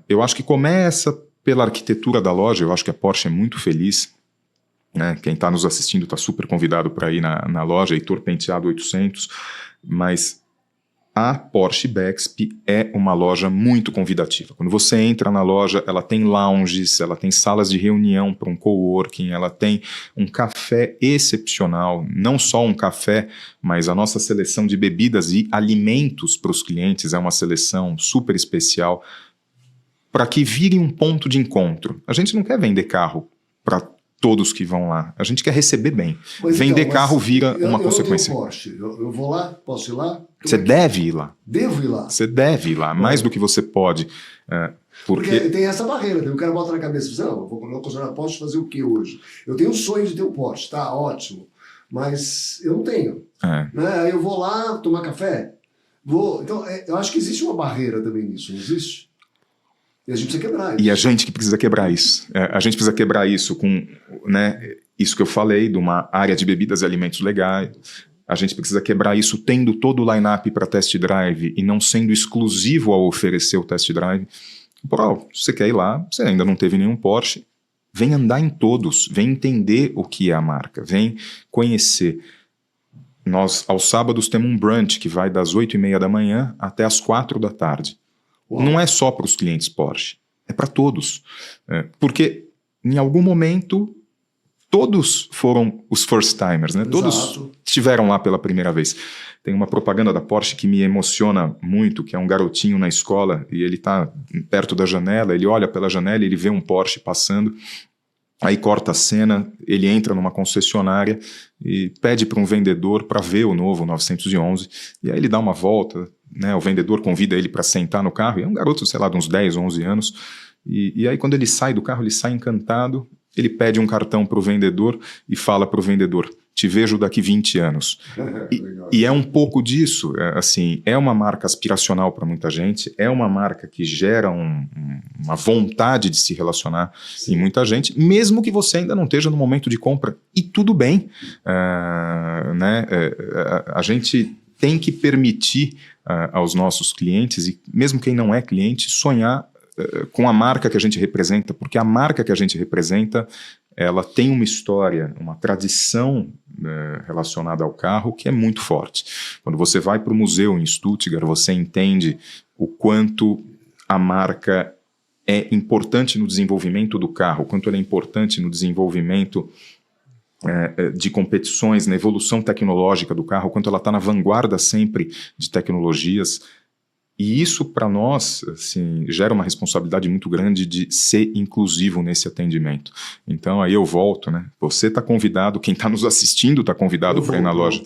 Eu acho que começa pela arquitetura da loja, eu acho que a Porsche é muito feliz, né? Quem está nos assistindo está super convidado para ir na loja, Heitor Penteado 800, mas a Porsche Bexp é uma loja muito convidativa. Quando você entra na loja, ela tem lounges, ela tem salas de reunião para um coworking, ela tem um café excepcional, não só um café, mas a nossa seleção de bebidas e alimentos para os clientes é uma seleção super especial para que vire um ponto de encontro. A gente não quer vender carro para todos que vão lá. A gente quer receber bem. Mas vender então, carro vira uma consequência. Eu tenho Porsche. Eu vou lá? Posso ir lá? Você deve ir lá. Devo ir lá? Você deve ir lá, mais do que você pode. Porque tem essa barreira. O cara bota na cabeça, não, eu vou colocar o concessionário Porsche fazer o que hoje? Eu tenho um sonho de ter um Porsche, tá? Ótimo. Mas eu não tenho. Né? Aí eu vou lá tomar café? Vou. Então, eu acho que existe uma barreira também nisso, não existe? E a gente precisa quebrar isso. E a gente que precisa quebrar isso. A gente precisa quebrar isso com, né, isso que eu falei, de uma área de bebidas e alimentos legais. A gente precisa quebrar isso tendo todo o line-up para test drive e não sendo exclusivo ao oferecer o test drive. Pô, se você quer ir lá, você ainda não teve nenhum Porsche, vem andar em todos, vem entender o que é a marca, vem conhecer. Nós, aos sábados, temos um brunch que vai das 8h30 da manhã até as 4 da tarde. Uau. Não é só para os clientes Porsche, é para todos. Porque, em algum momento, todos foram os first-timers, né? Todos estiveram lá pela primeira vez. Tem uma propaganda da Porsche que me emociona muito, que é um garotinho na escola, e ele está perto da janela, ele olha pela janela e ele vê um Porsche passando, aí corta a cena, ele entra numa concessionária e pede para um vendedor para ver o novo 911, e aí ele dá uma volta, né, o vendedor convida ele para sentar no carro, e é um garoto, sei lá, de uns 10, 11 anos, e aí quando ele sai do carro, ele sai encantado, ele pede um cartão para o vendedor e fala para o vendedor, te vejo daqui 20 anos. E é um pouco disso, assim, é uma marca aspiracional para muita gente, é uma marca que gera uma vontade de se relacionar em muita gente, mesmo que você ainda não esteja no momento de compra. E tudo bem, né? A gente tem que permitir aos nossos clientes, e mesmo quem não é cliente, sonhar com a marca que a gente representa, porque a marca que a gente representa, ela tem uma história, uma tradição relacionada ao carro que é muito forte. Quando você vai para o museu em Stuttgart, você entende o quanto a marca é importante no desenvolvimento do carro, o quanto ela é importante no desenvolvimento de competições, na evolução tecnológica do carro, o quanto ela está na vanguarda sempre de tecnologias. E isso, para nós, assim, gera uma responsabilidade muito grande de ser inclusivo nesse atendimento. Então, aí eu volto, né? Você está convidado, quem está nos assistindo está convidado para ir na loja.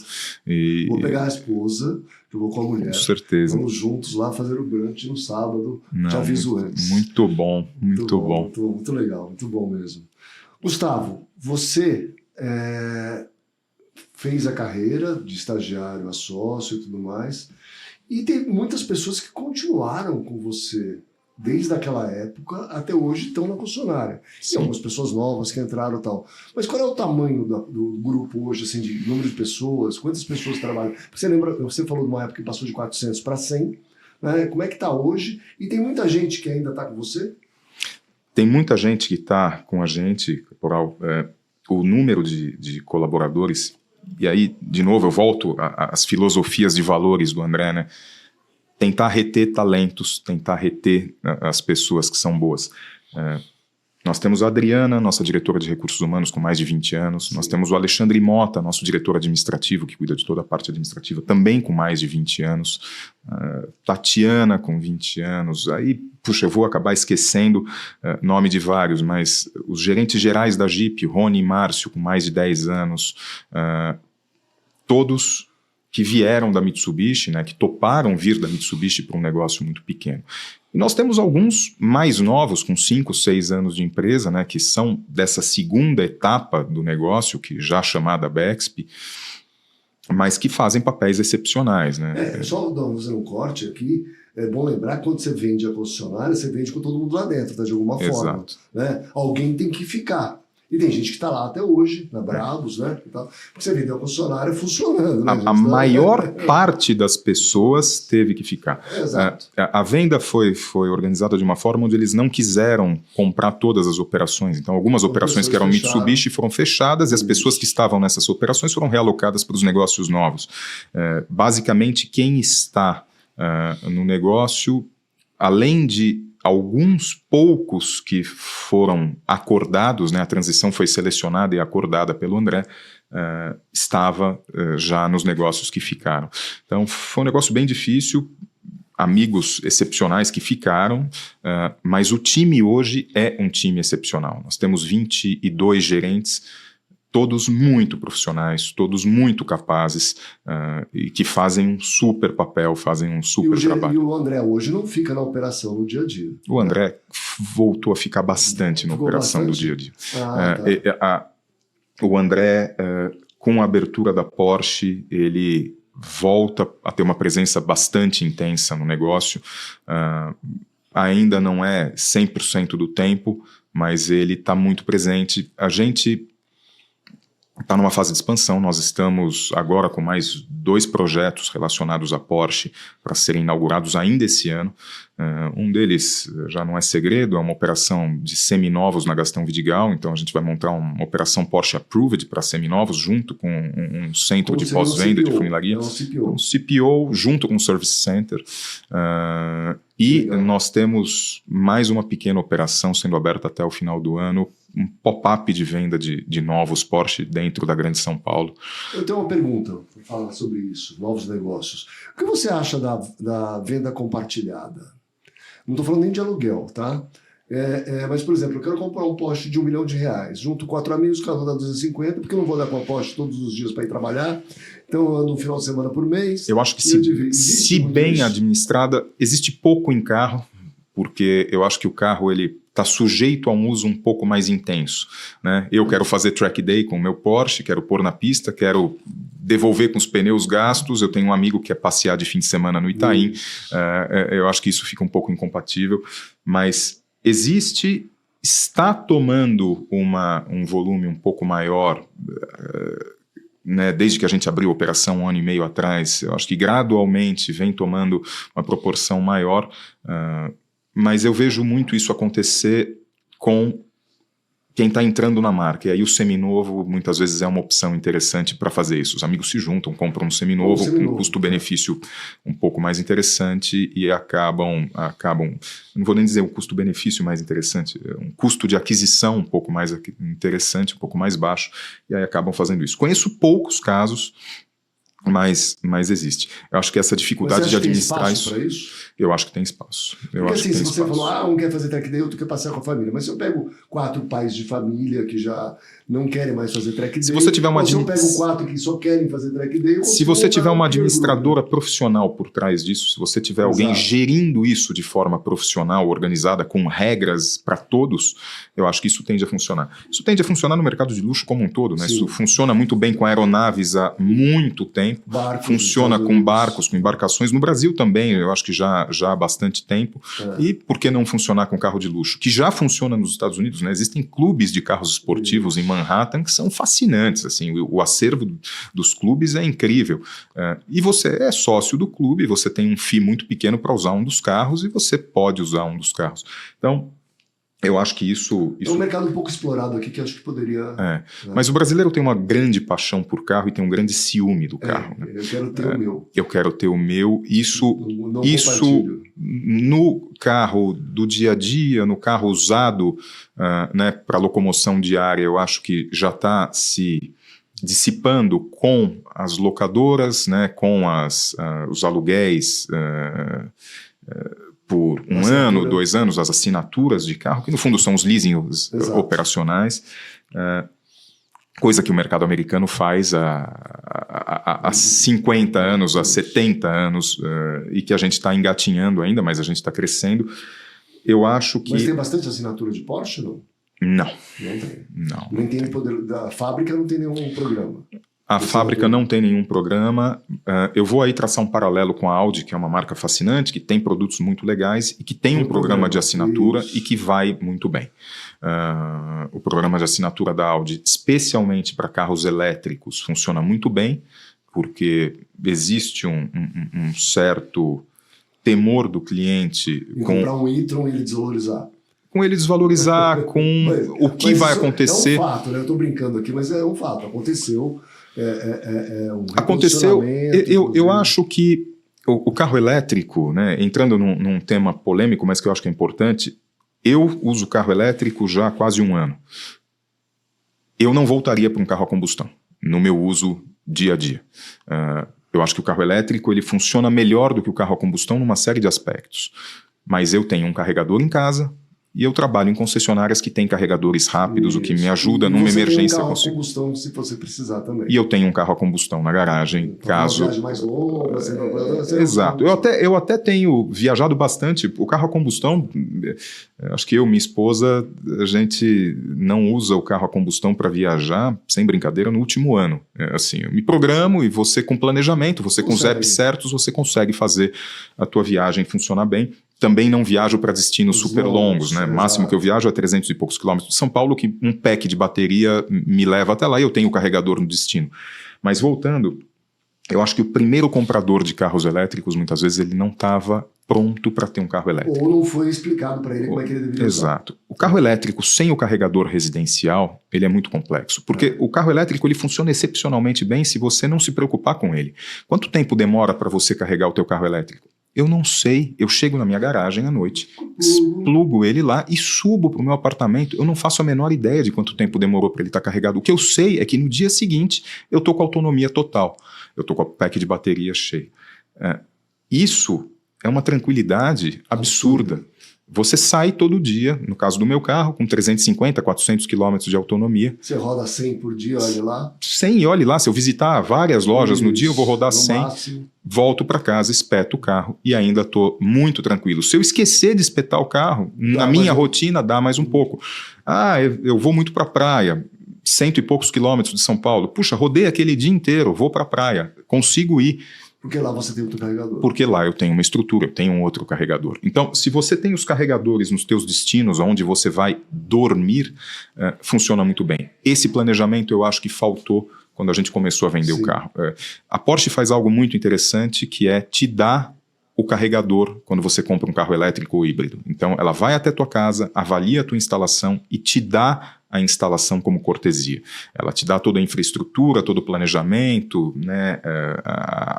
E... Vou pegar a esposa, eu vou com a mulher. Com certeza. Vamos juntos lá fazer o brunch no sábado. Te aviso antes. Muito bom, muito bom. Muito legal, muito bom mesmo. Gustavo, você fez a carreira de estagiário a sócio e tudo mais. E tem muitas pessoas que continuaram com você desde aquela época até hoje estão na concessionária. Tem algumas pessoas novas que entraram e tal. Mas qual é o tamanho do grupo hoje, assim, de número de pessoas? Quantas pessoas trabalham? Você lembra, você falou de uma época que passou de 400 para 100, né? Como é que está hoje? E tem muita gente que ainda está com você? Tem muita gente que está com a gente, Caporal. O número de colaboradores... E aí, de novo, eu volto às filosofias de valores do André, né? Tentar reter talentos, tentar reter as pessoas que são boas. Nós temos a Adriana, nossa diretora de recursos humanos, com mais de 20 anos. Sim. Nós temos o Alexandre Mota, nosso diretor administrativo, que cuida de toda a parte administrativa, também com mais de 20 anos. Tatiana, com 20 anos. Aí, puxa, eu vou acabar esquecendo nome de vários, mas os gerentes gerais da Jeep, Rony e Márcio, com mais de 10 anos, todos que vieram da Mitsubishi, né, que toparam vir da Mitsubishi para um negócio muito pequeno. E nós temos alguns mais novos, com 5, 6 anos de empresa, né, que são dessa segunda etapa do negócio, que já chamada Bexp, mas que fazem papéis excepcionais. Né? Só fazendo um corte aqui, é bom lembrar que quando você vende a concessionária, você vende com todo mundo lá dentro, tá, de alguma forma. Né? Alguém tem que ficar. E tem gente que está lá até hoje, na Brabus, né? E tal, porque você vendeu a concessionária funcionando. Né? A maior parte das pessoas teve que ficar. Exato. A venda foi organizada de uma forma onde eles não quiseram comprar todas as operações. Então, algumas operações que eram Mitsubishi foram fechadas e as pessoas que estavam nessas operações foram realocadas para os negócios novos. Basicamente, quem está no negócio, além de alguns poucos que foram acordados, né, a transição foi selecionada e acordada pelo André, estava já nos negócios que ficaram. Então foi um negócio bem difícil, amigos excepcionais que ficaram, mas o time hoje é um time excepcional. Nós temos 22 gerentes, todos muito profissionais, todos muito capazes e que fazem um super papel, fazem um super trabalho. E o André hoje não fica na operação no dia a dia? O André voltou a ficar bastante na operação do dia a dia. O André, com a abertura da Porsche, ele volta a ter uma presença bastante intensa no negócio. Ainda não é 100% do tempo, mas ele está muito presente. A gente está numa fase de expansão, nós estamos agora com mais 2 projetos relacionados à Porsche para serem inaugurados ainda esse ano. Um deles já não é segredo, é uma operação de seminovos na Gastão Vidigal, então a gente vai montar uma operação Porsche Approved para seminovos junto com um centro de pós-venda de funilaria. Um CPO junto com um Service Center. E nós temos mais uma pequena operação sendo aberta até o final do ano, um pop-up de venda de novos Porsche dentro da Grande São Paulo. Eu tenho uma pergunta para falar sobre isso, novos negócios. O que você acha da venda compartilhada? Não estou falando nem de aluguel, tá? Mas, por exemplo, eu quero comprar um Porsche de R$1 milhão, junto 4 amigos, o carro dá 250, porque eu não vou dar com a Porsche todos os dias para ir trabalhar, então eu ando um final de semana por mês. Eu acho que se bem administrada, existe pouco em carro, porque eu acho que o carro ele está sujeito a um uso um pouco mais intenso, né? Eu quero fazer track day com o meu Porsche, quero pôr na pista, quero devolver com os pneus gastos, eu tenho um amigo que quer passear de fim de semana no Itaim, eu acho que isso fica um pouco incompatível, mas está tomando um volume um pouco maior, né, desde que a gente abriu a operação 1 ano e meio atrás, eu acho que gradualmente vem tomando uma proporção maior, mas eu vejo muito isso acontecer com quem está entrando na marca. E aí o seminovo muitas vezes é uma opção interessante para fazer isso. Os amigos se juntam, compram um seminovo com um custo-benefício um pouco mais interessante e acabam, não vou nem dizer um custo-benefício mais interessante, um custo de aquisição um pouco mais interessante, um pouco mais baixo, e aí acabam fazendo isso. Conheço poucos casos, mas existe. Eu acho que essa dificuldade de administrar isso, eu acho que tem espaço. Porque assim, se você falou, um quer fazer track day, outro quer passear com a família, mas se eu pego 4 pais de família que já não querem mais fazer track day, se você tiver ou se eu pego 4 que só querem fazer track day, se você tiver uma administradora profissional por trás disso, se você tiver alguém gerindo isso de forma profissional, organizada, com regras para todos, eu acho que isso tende a funcionar. Isso tende a funcionar no mercado de luxo como um todo, né? Isso funciona muito bem com aeronaves há muito tempo, funciona com barcos, com embarcações, no Brasil também, eu acho que já há bastante tempo, e por que não funcionar com carro de luxo? Que já funciona nos Estados Unidos, né? Existem clubes de carros esportivos em Manhattan que são fascinantes, assim, o acervo dos clubes é incrível, e você é sócio do clube, você tem um FII muito pequeno para usar um dos carros e você pode usar um dos carros. Então, eu acho que isso... É um mercado um pouco explorado aqui que acho que poderia... Mas o brasileiro tem uma grande paixão por carro e tem um grande ciúme do carro. Né? Eu quero ter o meu. Eu quero ter o meu. Isso no carro do dia a dia, no carro usado, né, para locomoção diária, eu acho que já está se dissipando com as locadoras, né, com os aluguéis... por um ano, 2 anos, as assinaturas de carro, que no fundo são os leasings operacionais, coisa que o mercado americano faz há 50 anos, há 70 anos, e que a gente está engatinhando ainda, mas a gente está crescendo. Eu acho que... Mas tem bastante assinatura de Porsche, não? Não. Não tem. Não. Nem tem poder, da fábrica não tem nenhum programa. A fábrica não tem nenhum programa. Eu vou aí traçar um paralelo com a Audi, que é uma marca fascinante, que tem produtos muito legais e que tem um programa de assinatura e que vai muito bem. O programa de assinatura da Audi, especialmente para carros elétricos, funciona muito bem, porque existe um certo temor do cliente comprar um e-tron e ele desvalorizar. Com ele desvalorizar, com o que vai acontecer. É um fato, né? Eu estou brincando aqui, mas é um fato. Aconteceu. Aconteceu. Eu acho que o carro elétrico, né, entrando num tema polêmico, mas que eu acho que é importante, eu uso carro elétrico já há quase 1 ano. Eu não voltaria para um carro a combustão, no meu uso dia a dia. Eu acho que o carro elétrico ele funciona melhor do que o carro a combustão numa série de aspectos. Mas eu tenho um carregador em casa e eu trabalho em concessionárias que têm carregadores rápidos, o que me ajuda numa emergência. Você tem um carro a combustão se você precisar também. E eu tenho um carro a combustão na garagem, então, caso... Uma viagem mais longa, Exato. Eu até tenho viajado bastante. O carro a combustão, acho que eu e minha esposa, a gente não usa o carro a combustão para viajar, sem brincadeira, no último ano. Assim, eu me programo e você com planejamento, você com os apps certos, você consegue fazer a tua viagem funcionar bem. Também não viajo para destinos super longos, né? Máximo que eu viajo é 300 e poucos quilômetros de São Paulo, que um pack de bateria me leva até lá e eu tenho o carregador no destino. Mas voltando, eu acho que o primeiro comprador de carros elétricos, muitas vezes, ele não estava pronto para ter um carro elétrico. Ou não foi explicado para ele como é que ele deveria usar. Exato. O carro elétrico sem o carregador residencial, ele é muito complexo, porque o carro elétrico ele funciona excepcionalmente bem se você não se preocupar com ele. Quanto tempo demora para você carregar o teu carro elétrico? Eu não sei, eu chego na minha garagem à noite, plugo ele lá e subo para o meu apartamento. Eu não faço a menor ideia de quanto tempo demorou para ele estar carregado. O que eu sei é que no dia seguinte eu estou com autonomia total. Eu estou com a pack de bateria cheio. Isso é uma tranquilidade absurda. Você sai todo dia, no caso do meu carro, com 350, 400 quilômetros de autonomia. Você roda 100 por dia, olha lá. 100 e olhe lá, se eu visitar várias lojas no dia, eu vou rodar 100, máximo. Volto para casa, espeto o carro e ainda estou muito tranquilo. Se eu esquecer de espetar o carro, na minha rotina dá mais um pouco. Eu vou muito para a praia, 100 e poucos quilômetros de São Paulo. Puxa, rodei aquele dia inteiro, vou para a praia, consigo ir. Porque lá você tem outro carregador. Porque lá eu tenho uma estrutura, eu tenho um outro carregador. Então, se você tem os carregadores nos teus destinos, onde você vai dormir, funciona muito bem. Esse planejamento eu acho que faltou quando a gente começou a vender o carro. A Porsche faz algo muito interessante, que é te dar o carregador quando você compra um carro elétrico ou híbrido. Então, ela vai até tua casa, avalia a tua instalação e te dá a instalação como cortesia. Ela te dá toda a infraestrutura, todo o planejamento, né,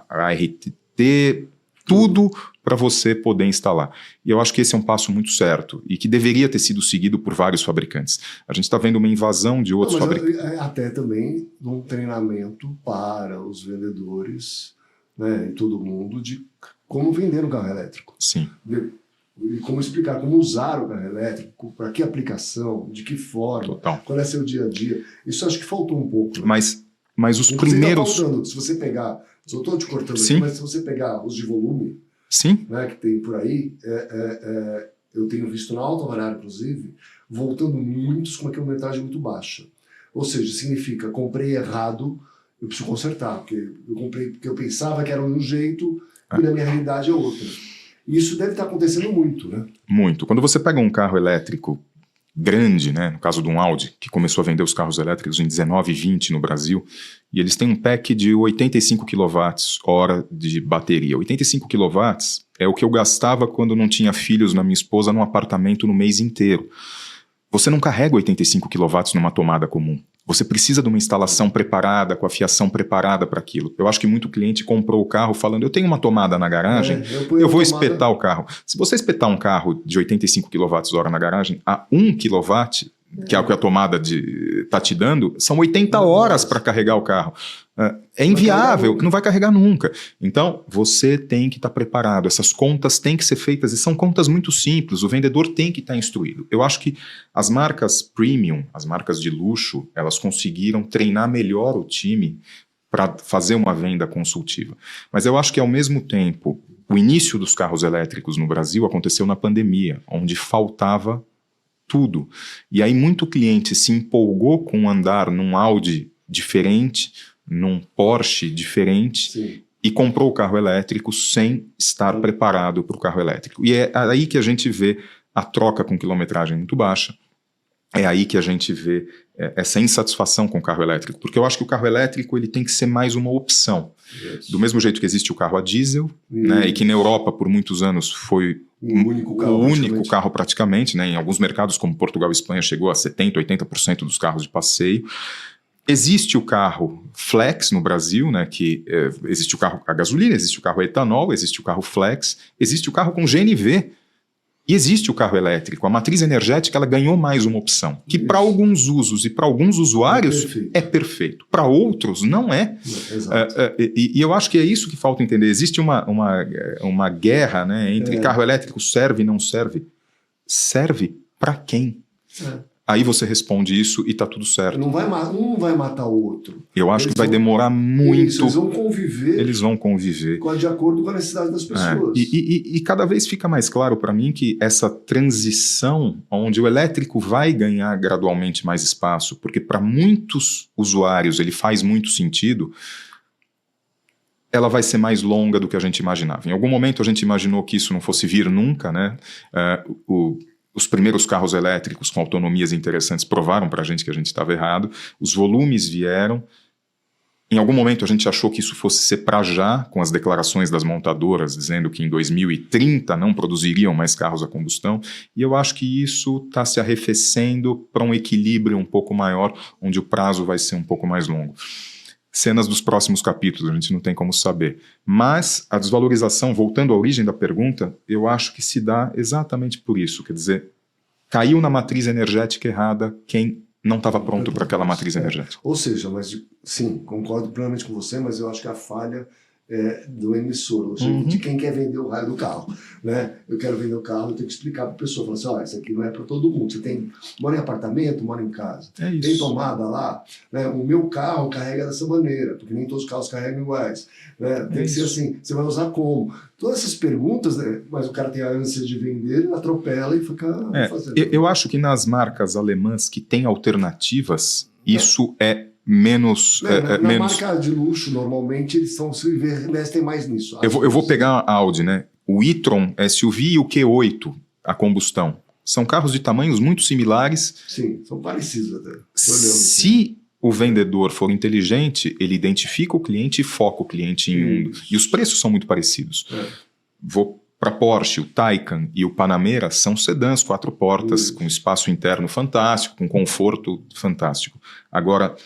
a RTT, tudo para você poder instalar. E eu acho que esse é um passo muito certo e que deveria ter sido seguido por vários fabricantes. A gente está vendo uma invasão de outros fabricantes. Até também um treinamento para os vendedores, né, e todo mundo de como vender um carro elétrico. Sim. E como explicar, como usar o carro elétrico, para que aplicação, de que forma, Total. Qual é seu dia a dia. Isso acho que faltou um pouco. Né? Mas os primeiros... Tá faltando, se você pegar, só estou te cortando Sim. aqui, mas se você pegar os de volume, Sim. né, que tem por aí, eu tenho visto na Alta Variária, inclusive, voltando muitos com uma quilometragem muito baixa. Ou seja, significa, comprei errado, eu preciso consertar, porque eu comprei porque eu pensava que era um jeito e na minha realidade é outra. E isso deve estar acontecendo muito, né? Muito. Quando você pega um carro elétrico grande, né, no caso de um Audi, que começou a vender os carros elétricos em 19 e 20 no Brasil, e eles têm um pack de 85 kWh de bateria. 85 kW é o que eu gastava quando não tinha filhos na minha esposa num apartamento no mês inteiro. Você não carrega 85 kW numa tomada comum. Você precisa de uma instalação preparada, com a fiação preparada para aquilo. Eu acho que muito cliente comprou o carro falando, eu tenho uma tomada na garagem, eu vou espetar o carro. Se você espetar um carro de 85 kWh na garagem, a 1 kW, que é o que a tomada está te dando, são 80 horas para carregar o carro. É inviável, não vai carregar nunca. Então, você tem que estar preparado. Essas contas têm que ser feitas e são contas muito simples. O vendedor tem que estar instruído. Eu acho que as marcas premium, as marcas de luxo, elas conseguiram treinar melhor o time para fazer uma venda consultiva. Mas eu acho que, ao mesmo tempo, o início dos carros elétricos no Brasil aconteceu na pandemia, onde faltava tudo. E aí muito cliente se empolgou com andar num Audi diferente, num Porsche diferente. Sim. E comprou o carro elétrico sem estar preparado para o carro elétrico. E é aí que a gente vê a troca com quilometragem muito baixa, é aí que a gente vê essa insatisfação com o carro elétrico, porque eu acho que o carro elétrico ele tem que ser mais uma opção. Isso. Do mesmo jeito que existe o carro a diesel, né, e que na Europa por muitos anos foi o único carro praticamente, né, em alguns mercados como Portugal e Espanha chegou a 70%, 80% dos carros de passeio. Existe o carro flex no Brasil, né, que existe o carro a gasolina, existe o carro a etanol, existe o carro flex, existe o carro com GNV e existe o carro elétrico. A matriz energética ela ganhou mais uma opção, que para alguns usos e para alguns usuários é perfeito. Para outros não é. E eu acho que é isso que falta entender. Existe uma guerra, né, entre carro elétrico serve e não serve. Serve para quem? Aí você responde isso e tá tudo certo. Um não vai matar o outro. Eu acho que vai demorar muito. Isso, eles vão conviver. De acordo com a necessidade das pessoas. E cada vez fica mais claro para mim que essa transição, onde o elétrico vai ganhar gradualmente mais espaço, porque para muitos usuários ele faz muito sentido, ela vai ser mais longa do que a gente imaginava. Em algum momento a gente imaginou que isso não fosse vir nunca, né? Os primeiros carros elétricos com autonomias interessantes provaram para a gente que a gente estava errado. Os volumes vieram. Em algum momento a gente achou que isso fosse ser para já, com as declarações das montadoras dizendo que em 2030 não produziriam mais carros a combustão. E eu acho que isso está se arrefecendo para um equilíbrio um pouco maior, onde o prazo vai ser um pouco mais longo. Cenas dos próximos capítulos, a gente não tem como saber. Mas a desvalorização, voltando à origem da pergunta, eu acho que se dá exatamente por isso. Quer dizer, caiu na matriz energética errada quem não estava pronto para aquela matriz energética. Ou seja, mas sim, concordo plenamente com você, mas eu acho que a falha é do emissor, ou seja, de quem quer vender o raio do carro. Né? Eu quero vender o carro, eu tenho que explicar para a pessoa, falar assim, isso aqui não é para todo mundo. Você mora em apartamento, mora em casa. Tem tomada lá, né? O meu carro carrega dessa maneira, porque nem todos os carros carregam iguais. Né? Tem que ser assim, você vai usar como? Todas essas perguntas, né? Mas o cara tem a ânsia de vender, atropela e fica fazendo. Eu acho que nas marcas alemãs que têm alternativas, isso é menos... Na marca de luxo, normalmente, eles se investem mais nisso. Eu vou pegar a Audi, né? O e-tron SUV e o Q8, a combustão. São carros de tamanhos muito similares. Sim, são parecidos até. Se o vendedor for inteligente, ele identifica o cliente e foca o cliente em um... E os preços são muito parecidos. Vou para Porsche, o Taycan e o Panamera são sedãs, 4 portas, com espaço interno fantástico, com conforto fantástico. Agora...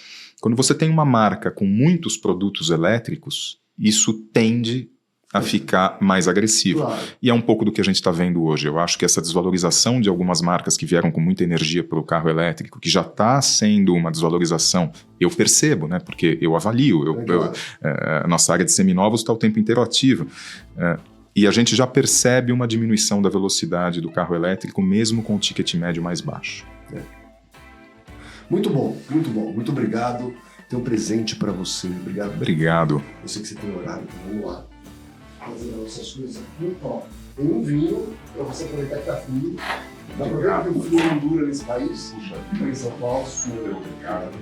Quando você tem uma marca com muitos produtos elétricos, isso tende a ficar mais agressivo. Claro. E é um pouco do que a gente está vendo hoje. Eu acho que essa desvalorização de algumas marcas que vieram com muita energia para o carro elétrico, que já está sendo uma desvalorização, eu percebo, né? Porque eu avalio. A nossa área de seminovos está o tempo inteiro ativa. E a gente já percebe uma diminuição da velocidade do carro elétrico, mesmo com o ticket médio mais baixo. Muito bom, muito bom. Muito obrigado. Tem um presente para você. Obrigado. Obrigado. Eu sei que você tem horário, então vamos lá. Fazer as nossas coisas aqui. Ó, tem um vinho para você aproveitar que tá frio. Dá pra ver que eu fui em Honduras nesse país. Puxa, em São Paulo. Super obrigado.